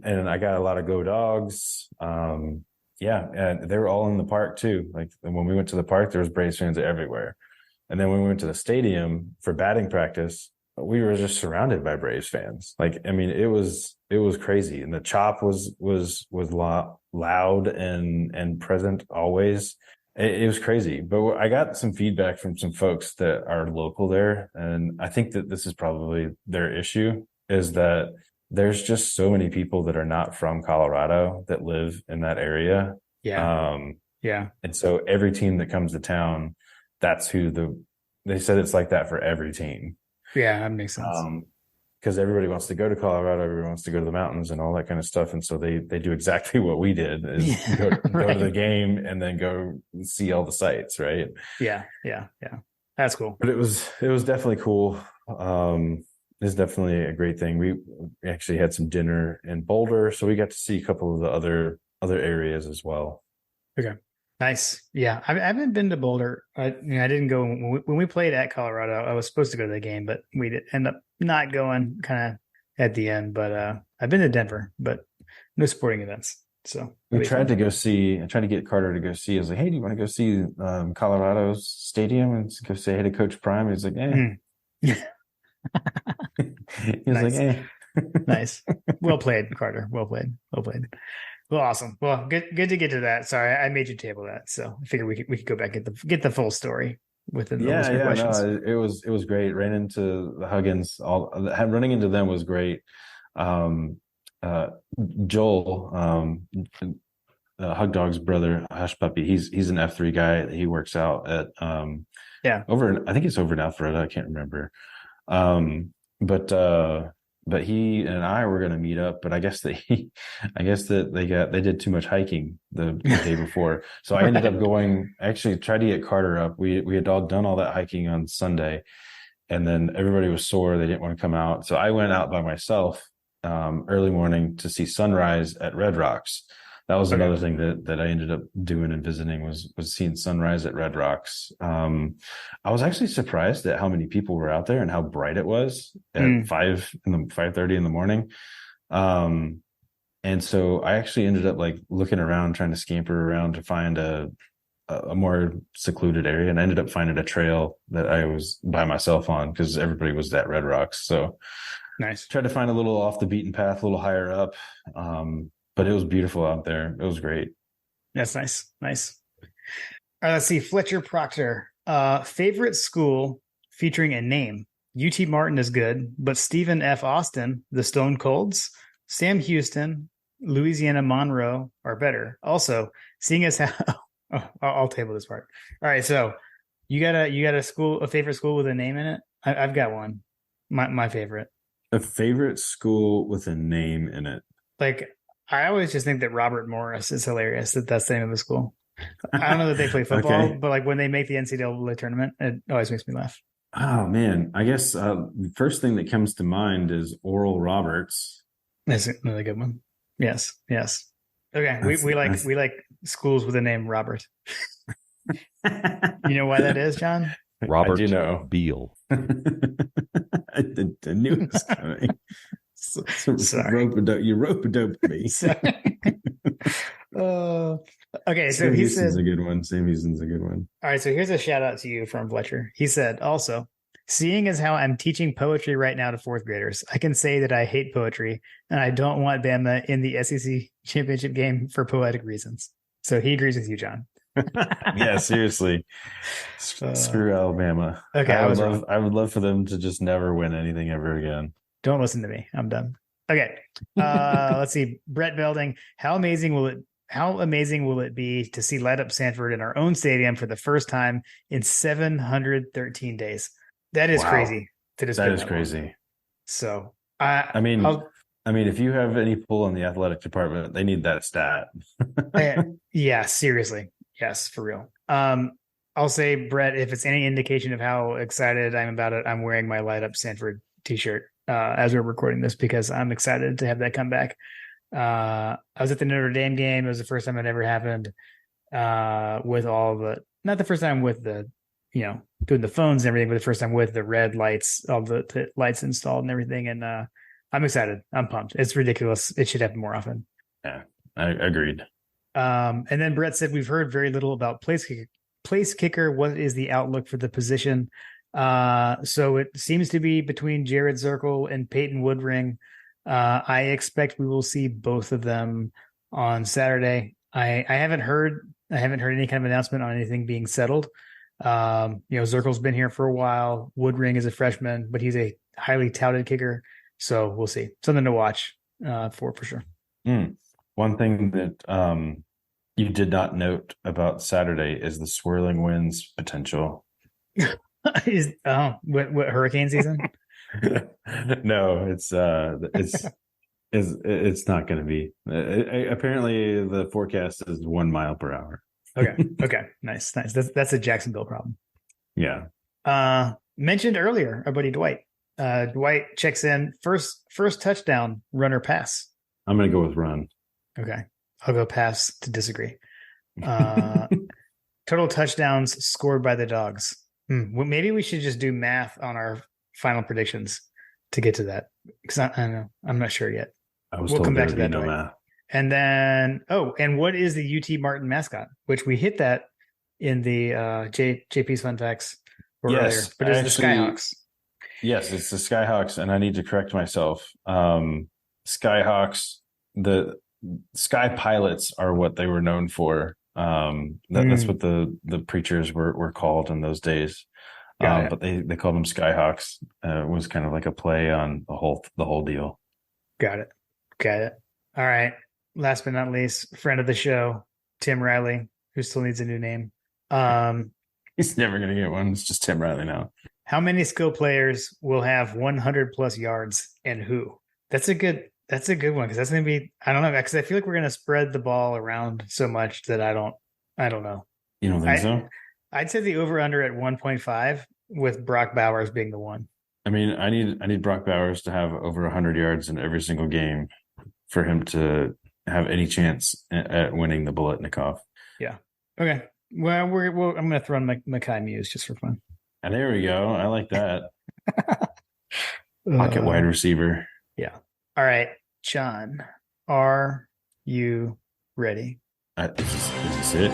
And I got a lot of Go Dogs. And they were all in the park too. Like, when we went to the park, there was Braves fans everywhere. And then when we went to the stadium for batting practice, we were just surrounded by Braves fans. Like, I mean, it was crazy. And the chop was loud and present always. It was crazy. But I got some feedback from some folks that are local there. And I think that this is probably their issue, is that there's just so many people that are not from Colorado that live in that area. Yeah. And so every team that comes to town, that's they said it's like that for every team. Yeah, that makes sense. Because everybody wants to go to Colorado, everyone wants to go to the mountains and all that kind of stuff. And so they do exactly what we did, is go to the game and then go see all the sights, right? Yeah. That's cool. But it was definitely cool. It's definitely a great thing. We actually had some dinner in Boulder, so we got to see a couple of the other areas as well. Okay. Nice. Yeah. I haven't been to Boulder. I didn't go when we played at Colorado. I was supposed to go to the game, but we did end up not going kind of at the end. But I've been to Denver, but no sporting events. So We it'll be tried fun. to go see. I tried to get Carter to go see. I was like, "Hey, do you want to go see Colorado's stadium and go say hey to Coach Prime?" He's like, "Eh." Mm. He was like, Nice. "Eh." Nice. Well played, Carter. Well played. Well played. Well, awesome. Well, good to get to that. Sorry, I made you table that. So I figured we could go back and get the full story within the listener questions. No, it was great. Ran into the Huggins. Running into them was great. Um, uh, Joel, Hug Dog's brother, Hush Puppy. He's an F3 guy. He works out at I think it's over in Alpharetta. I can't remember. But he and I were going to meet up, but I guess that they did too much hiking the day before. So I ended up going, actually tried to get Carter up. We had all done all that hiking on Sunday, and then everybody was sore. They didn't want to come out. So I went out by myself, early morning to see sunrise at Red Rocks. That was another thing that I ended up doing and visiting was seeing sunrise at Red Rocks. I was actually surprised at how many people were out there and how bright it was at 5:30 in the morning. And so I actually ended up like looking around, trying to scamper around to find a more secluded area, and I ended up finding a trail that I was by myself on because everybody was at Red Rocks. So nice. Tried to find a little off the beaten path, a little higher up. But it was beautiful out there. It was great. That's nice. Nice. All right, let's see. Fletcher Proctor. Favorite school featuring a name. UT Martin is good, but Stephen F. Austin, the Stone Colds, Sam Houston, Louisiana Monroe are better. Also, seeing as how I'll table this part. All right, so you got a favorite school with a name in it? I've got one. My favorite. A favorite school with a name in it. Like, I always just think that Robert Morris is hilarious. That's the name of the school. I don't know that they play football, Okay. but like when they make the NCAA tournament, it always makes me laugh. Oh man, I guess the first thing that comes to mind is Oral Roberts. That's another good one. Yes. Okay, we like schools with the name Robert. You know why that is, John? Robert I do know. Beal. I knew it was coming. Sorry. You rope-a-doped me. Okay, so Sam he Houston's said, a good one. Sam Houston's a good one. all right, so here's a shout out to you from Fletcher. He said, also, seeing as how I'm teaching poetry right now to fourth graders, I can say that I hate poetry and I don't want Bama in the SEC championship game for poetic reasons. So he agrees with you, John. Yeah, seriously. Screw Alabama. Okay, I would love for them to just never win anything ever again. Don't listen to me. I'm done. Okay. Let's see. Brett Belding. How amazing will it be to see Light Up Sanford in our own stadium for the first time in 713 days? That is crazy. That is crazy. Long. So I mean, if you have any pull in the athletic department, they need that stat. Yeah, seriously. Yes, for real. I'll say, Brett, if it's any indication of how excited I'm about it, I'm wearing my Light Up Sanford t-shirt as we're recording this because I'm excited to have that come back. I was at the Notre Dame game. It was the first time it ever happened with all the, not the first time with the, doing the phones and everything, but the first time with the red lights, all the lights installed and everything. And I'm excited. I'm pumped. It's ridiculous. It should happen more often. Yeah, I agreed. And then Brett said, we've heard very little about place kicker. What is the outlook for the position? So it seems to be between Jared Zirkle and Peyton Woodring. I expect we will see both of them on Saturday. I haven't heard any kind of announcement on anything being settled. Zirkle's been here for a while. Woodring is a freshman, but he's a highly touted kicker. So we'll see. Something to watch for sure. One thing that you did not note about Saturday is the swirling winds potential. What hurricane season? No, it's not going to be. Apparently, the forecast is 1 mile per hour. Okay, nice. That's a Jacksonville problem. Yeah. Mentioned earlier, our buddy Dwight. Dwight checks in first touchdown, run or pass. I'm going to go with run. Okay, I'll go pass to disagree. Total touchdowns scored by the Dogs. Well, maybe we should just do math on our final predictions to get to that because I don't know. I'm not sure yet. We'll come back to that. No math. And then, and what is the UT Martin mascot? Which we hit that in the JP's Fun Facts earlier, but it's the Skyhawks. Yes, it's the Skyhawks, and I need to correct myself. Skyhawks, the Sky Pilots are what they were known for. That's what the preachers were called in those days. But they called them Skyhawks. It was kind of like a play on the whole deal. Got it. All right. Last but not least, friend of the show, Tim Riley, who still needs a new name. He's never going to get one. It's just Tim Riley now. How many skill players will have 100 plus yards and who? That's a good one because that's going to be, I don't know, because I feel like we're going to spread the ball around so much that I don't know. You don't think so? I'd say the over under at 1.5 with Brock Bowers being the one. I mean, I need Brock Bowers to have over 100 yards in every single game for him to have any chance at winning the Biletnikoff. Yeah. Okay. Well, I'm going to throw in Mekhi Muse just for fun. And there we go. I like that. Pocket wide receiver. Yeah. All right, John, are you ready? Is this it?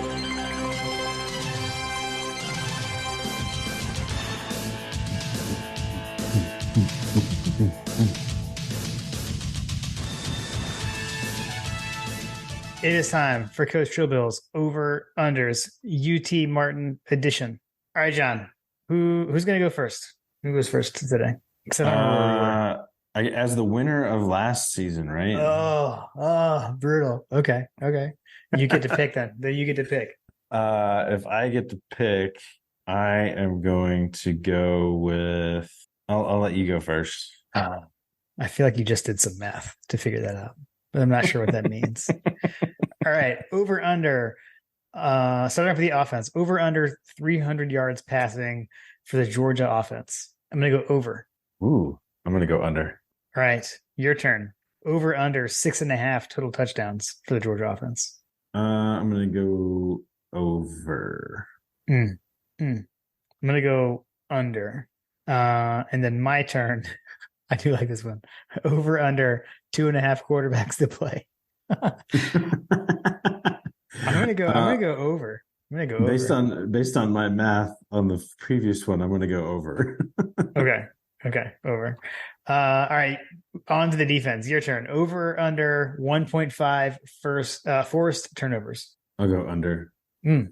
It is time for Coach Trillbill's Over Unders UT Martin edition. All right, John, who's going to go first? Who goes first today? Because I don't know where we were. As the winner of last season, right? Oh, brutal. Okay. You get to pick then. You get to pick. If I get to pick, I am going to go with. I'll let you go first. I feel like you just did some math to figure that out, but I'm not sure what that means. All right, over under. Starting off with the offense, over under 300 yards passing for the Georgia offense. I'm going to go over. Ooh, I'm going to go under. All right, your turn. Over under 6.5 total touchdowns for the Georgia offense. I'm going to go over. I'm going to go under. And then my turn. I do like this one. Over under 2.5 quarterbacks to play. I'm gonna go over. I'm gonna go over. Based on my math on the previous one, I'm gonna go over. Okay, over. All right, on to the defense. Your turn. Over under 1.5 forced turnovers. I'll go under. I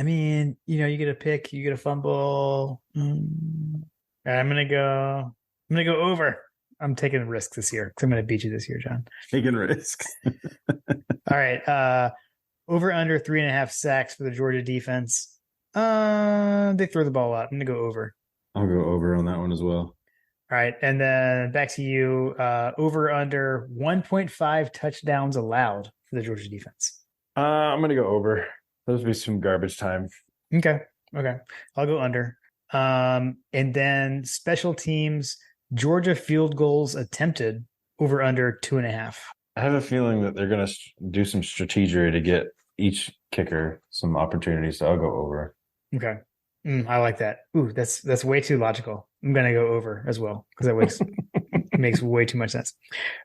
mean, you get a pick, you get a fumble. I'm gonna go over. I'm taking risks this year because I'm going to beat you this year, John. Taking risks. All right. Over under 3.5 sacks for the Georgia defense. They throw the ball out. I'm going to go over. I'll go over on that one as well. All right. And then back to you. Over under 1.5 touchdowns allowed for the Georgia defense. I'm going to go over. Those will be some garbage time. Okay. I'll go under. And then special teams, Georgia field goals attempted over under 2.5. I have a feeling that they're going to do some strategery to get each kicker some opportunities. So I'll go over. Okay. I like that. Ooh, that's way too logical. I'm going to go over as well because that makes way too much sense.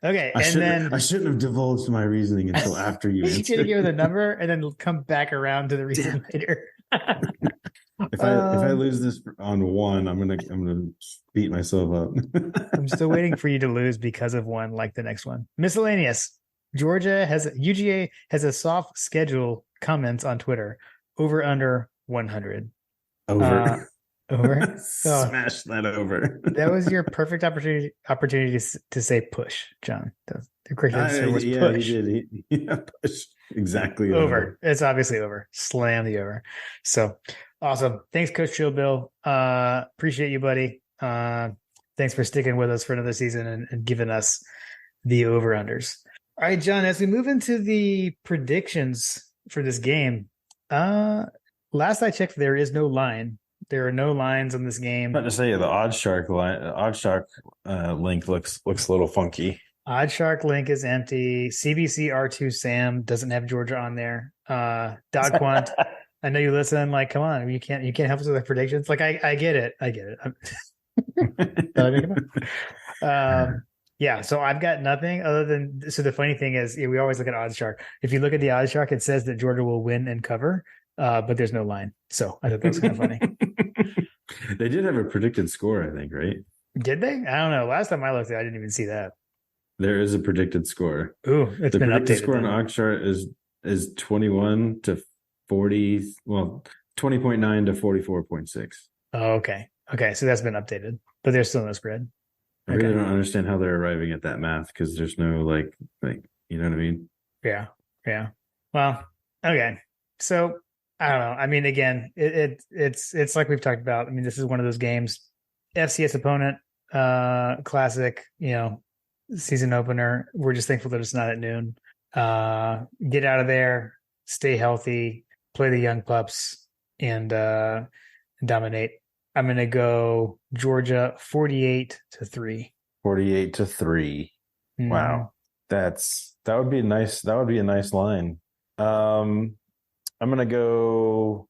Okay. I shouldn't have divulged my reasoning until after you answered. You should give the number and then come back around to the reason later. If I lose this on one, I'm gonna beat myself up. I'm still waiting for you to lose because of one like the next one. Miscellaneous. UGA has a soft schedule comments on Twitter. Over under 100. Over. Over. Smash that over. That was your perfect opportunity to say push, John. The correct answer was push. He did. Push. Exactly. Over. It's obviously over. Slam the over. So awesome. Thanks, Coach Trillbill. Appreciate you, buddy. Thanks for sticking with us for another season and giving us the over-unders. All right, John, as we move into the predictions for this game, last I checked, there is no line. There are no lines on this game. Not to say the OddsShark link looks a little funky. OddsShark link is empty. CBC R2 Sam doesn't have Georgia on there. Dog Quant, I know you listen. Like, come on, you can't help us with the predictions. Like, I get it. Yeah, so I've got nothing other than. So the funny thing is, we always look at Odds Shark. If you look at the Odds Shark, it says that Georgia will win and cover, but there's no line. So I thought that was kind of funny. They did have a predicted score, I think, right? Did they? I don't know. Last time I looked, I didn't even see that. There is a predicted score. Ooh, it's The been predicted updated. score on Then. Oxchart is 21 to 40. Well, 20.9 to 44.6. Oh, okay. Okay, so that's been updated, but there's still no spread. I really don't understand how they're arriving at that math because there's no like you know what I mean? Yeah, yeah. Well, okay. So I don't know. I mean, again, it's like we've talked about. I mean, this is one of those games. FCS opponent, classic. Season opener. We're just thankful that it's not at noon. Get out of there, stay healthy, play the young pups, and dominate. I'm gonna go Georgia 48-3. 48-3. Mm-hmm. Wow. That would be nice. That would be a nice line. I'm gonna go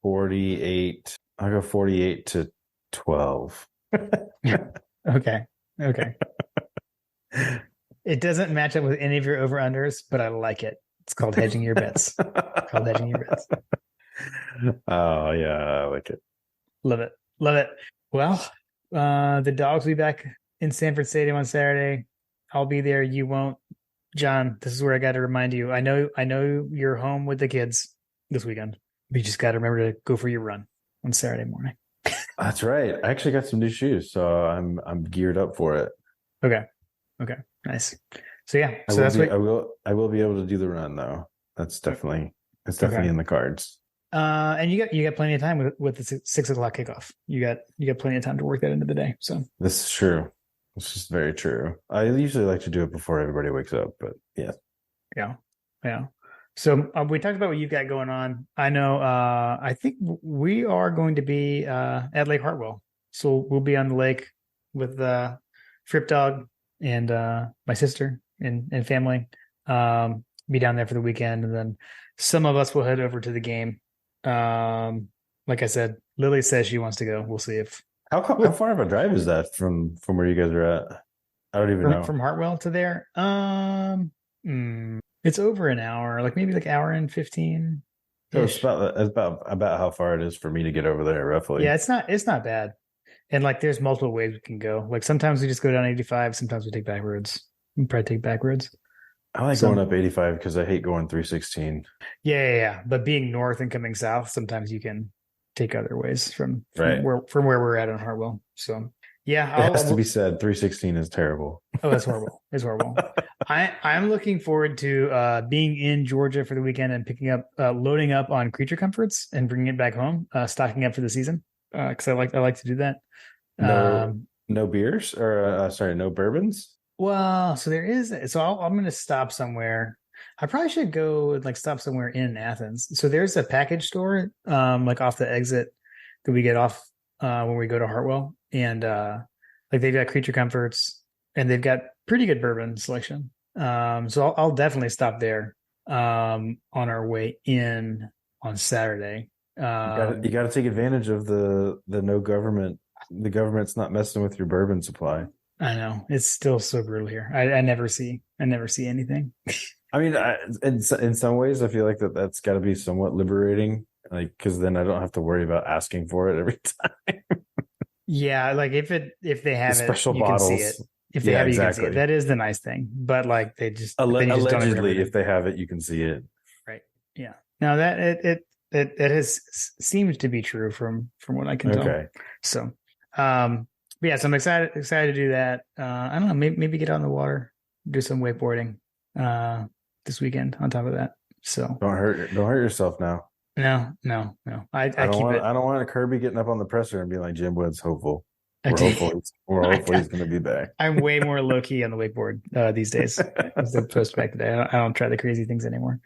48. I'll go 48-12. Okay. It doesn't match up with any of your over-unders, but I like it. It's called hedging your bets. Oh yeah, I like it. Love it. Well, the Dogs will be back in Sanford Stadium on Saturday. I'll be there. You won't. John, this is where I got to remind you. I know you're home with the kids this weekend. But you just got to remember to go for your run on Saturday morning. That's right. I actually got some new shoes, so I'm geared up for it. Okay. Nice. So yeah. I will be able to do the run though. It's definitely in the cards. And you got plenty of time with the 6 o'clock kickoff. You got plenty of time to work that into the day. So this is true. This is very true. I usually like to do it before everybody wakes up, but yeah. Yeah. So we talked about what you've got going on. I know. I think we are going to be at Lake Hartwell. So we'll be on the lake with Fripp Dog and my sister and family. Be down there for the weekend, and then some of us will head over to the game. Like I said, Lily says she wants to go. We'll see if how far of a drive is that from where you guys are at? I don't even know. From Hartwell to there. It's over an hour, maybe hour and 15. So it's about how far it is for me to get over there, roughly. Yeah, it's not bad. And there's multiple ways we can go. Sometimes we just go down 85. Sometimes we take back roads. We probably take back roads. I like going up 85 because I hate going 316. Yeah. But being north and coming south, sometimes you can take other ways from where we're at on Hartwell. So yeah, it has to be said. 316 is terrible. Oh, that's horrible. It's horrible. I'm looking forward to being in Georgia for the weekend and loading up on Creature Comforts and bringing it back home, stocking up for the season because I like to do that. No beers or no bourbons. Well, so there is. So I'm going to stop somewhere. I probably should go stop somewhere in Athens. So there's a package store off the exit that we get off when we go to Hartwell, and they've got Creature Comforts and they've got pretty good bourbon selection. So I'll definitely stop there on our way in on Saturday. You got to take advantage of the no government. The government's not messing with your bourbon supply. I know it's still so brutal here. I never see anything. I mean, in some ways, I feel like that's got to be somewhat liberating, because then I don't have to worry about asking for it every time. Yeah, if they have special you bottles. can see it. If they have it, you can see it. That is the nice thing. But they just allegedly, if they have it, you can see it. Right. Yeah. Now that it has seems to be true from what I can tell. Okay. So, yeah, so I'm excited to do that. I don't know, maybe get on the water, do some wakeboarding this weekend on top of that. So don't hurt yourself now. No. I don't want a Kirby getting up on the presser and being like, Jim Woods hopeful. We're hopeful he's going to be back. I'm way more low key on the wakeboard these days as opposed to back today. I don't try the crazy things anymore.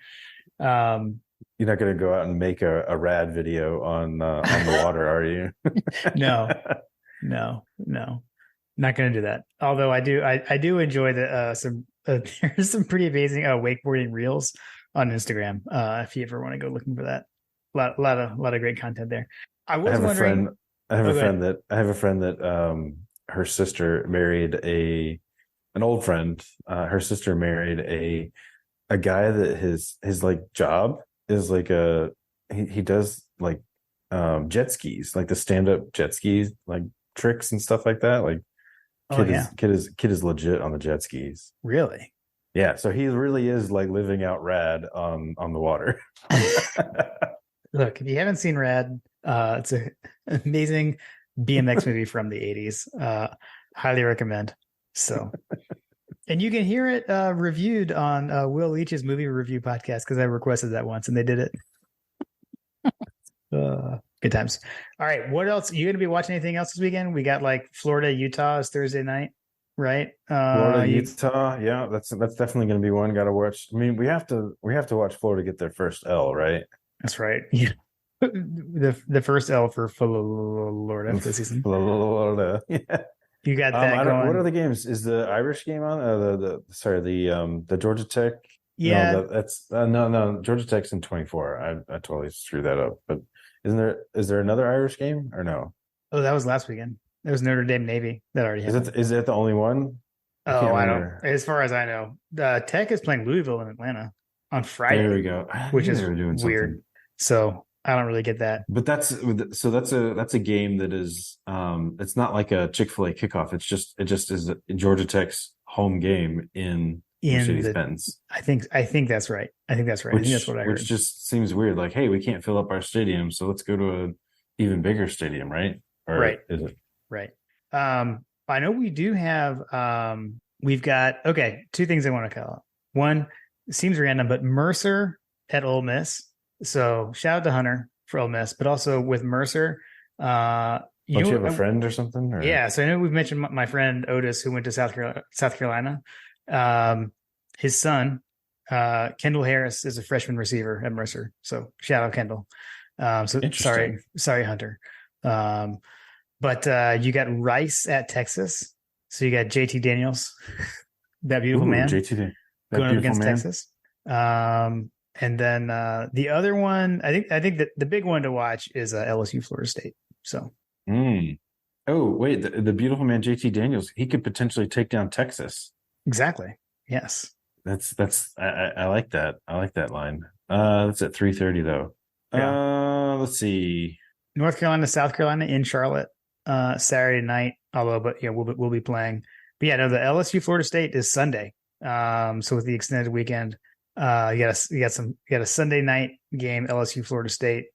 You're not going to go out and make a rad video on the water, are you? No, not going to do that. Although I do enjoy there's some pretty amazing wakeboarding reels on Instagram. If you ever want to go looking for that, a lot of great content there. I have a friend that her sister married an old friend. Her sister married a guy that his like job is like he does like jet skis, like the stand-up jet skis, like tricks and stuff like that. Like Oh yeah, kid is legit on the jet skis. really? Yeah, so he really is like living out rad on the water. Look, if you haven't seen Rad, it's an amazing BMX movie from the 80s. Highly recommend. So, and you can hear it reviewed on Will Leach's movie review podcast because I requested that once and they did it. Good times. All right, what else? You going to be watching anything else this weekend? We got like Florida, Utah is Thursday night, right? Florida, Utah, yeah, that's definitely going to be one. Got to watch. I mean, we have to watch Florida get their first L, right? That's right. Yeah. The first L for Florida this season. Florida, yeah. You got that going. What are the games? Is the Irish game on? The Georgia Tech. Yeah, no. Georgia Tech's in 24. I totally screwed that up. But is there another Irish game or no? Oh, that was last weekend. There was Notre Dame Navy that already happened. Is it the only one? I don't. As far as I know, Tech is playing Louisville in Atlanta on Friday. There we go. Which is weird. So I don't really get that. But that's a game that is it's not like a Chick-fil-A kickoff. It just is Georgia Tech's home game in Mercedes-Benz. I think that's right. I think that's what I heard. Which just seems weird. Like, hey, we can't fill up our stadium, so let's go to an even bigger stadium, right? Or right. Is it? Right. I know we do have we've got two things I want to call out. One, it seems random, but Mercer at Ole Miss. So shout out to Hunter for Ole Miss, but also with Mercer. You have a friend or something? Or? Yeah. So I know we've mentioned my friend Otis, who went to South Carolina. His son, Kendall Harris, is a freshman receiver at Mercer. So shout out Kendall. So sorry, Hunter. But you got Rice at Texas. So you got JT Daniels, that beautiful man, going up against Texas. And then the other one, I think that the big one to watch is LSU Florida State. So, oh wait, the beautiful man JT Daniels, he could potentially take down Texas. Exactly. Yes. I like that. I like that line. That's at 3:30 though. Yeah. Let's see. North Carolina, South Carolina in Charlotte, Saturday night. But we'll be playing. But yeah, no, the LSU Florida State is Sunday. So with the extended weekend. You got a Sunday night game, LSU Florida State.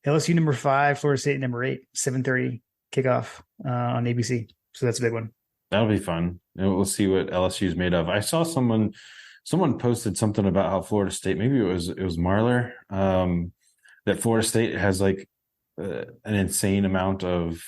LSU number 5, Florida State number 8, 7:30 kickoff on ABC. So that's a big one. That'll be fun. We'll see what LSU is made of. I saw someone posted something about how Florida State, maybe it was Marler, that Florida State has like an insane amount of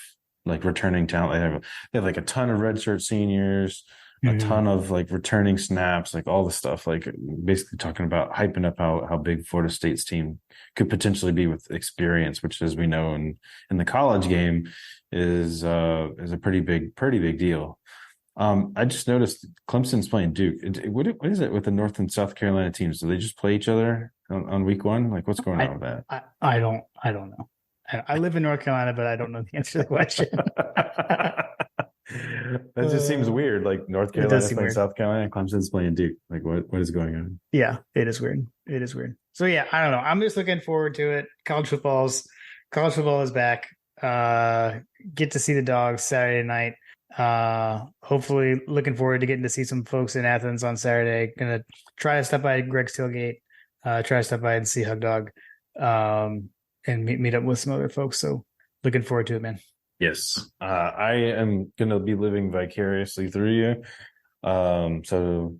like returning talent. They have like a ton of redshirt seniors, a ton of like returning snaps, like all the stuff, like basically talking about hyping up how big Florida State's team could potentially be with experience, which, as we know in the college game, is a pretty big deal. I just noticed Clemson's playing Duke. What is it with the North and South Carolina teams? Do they just play each other on week one? Like, what's going on with that? I don't know. I live in North Carolina, but I don't know the answer to the question. That just seems weird. Like North Carolina playing weird. South Carolina, and Clemson's playing Duke. Like, what is going on? Yeah, it is weird. So yeah, I don't know. I'm just looking forward to it. College football is back. Get to see the Dogs Saturday night. Hopefully looking forward to getting to see some folks in Athens on Saturday. Gonna try to stop by Greg's Tailgate. Try to stop by and see Hug Dog. And meet up with some other folks. So looking forward to it, man. Yes. I am going to be living vicariously through you. So,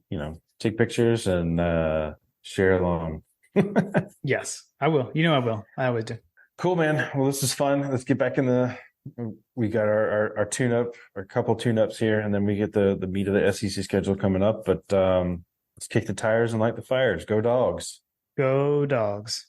take pictures and share along. Yes, I will. I will. I always do. Cool, man. Well, this is fun. Let's get back we got our tune-up, our couple tune-ups here, and then we get the meat of the SEC schedule coming up. But let's kick the tires and light the fires. Go Dogs. Go Dogs.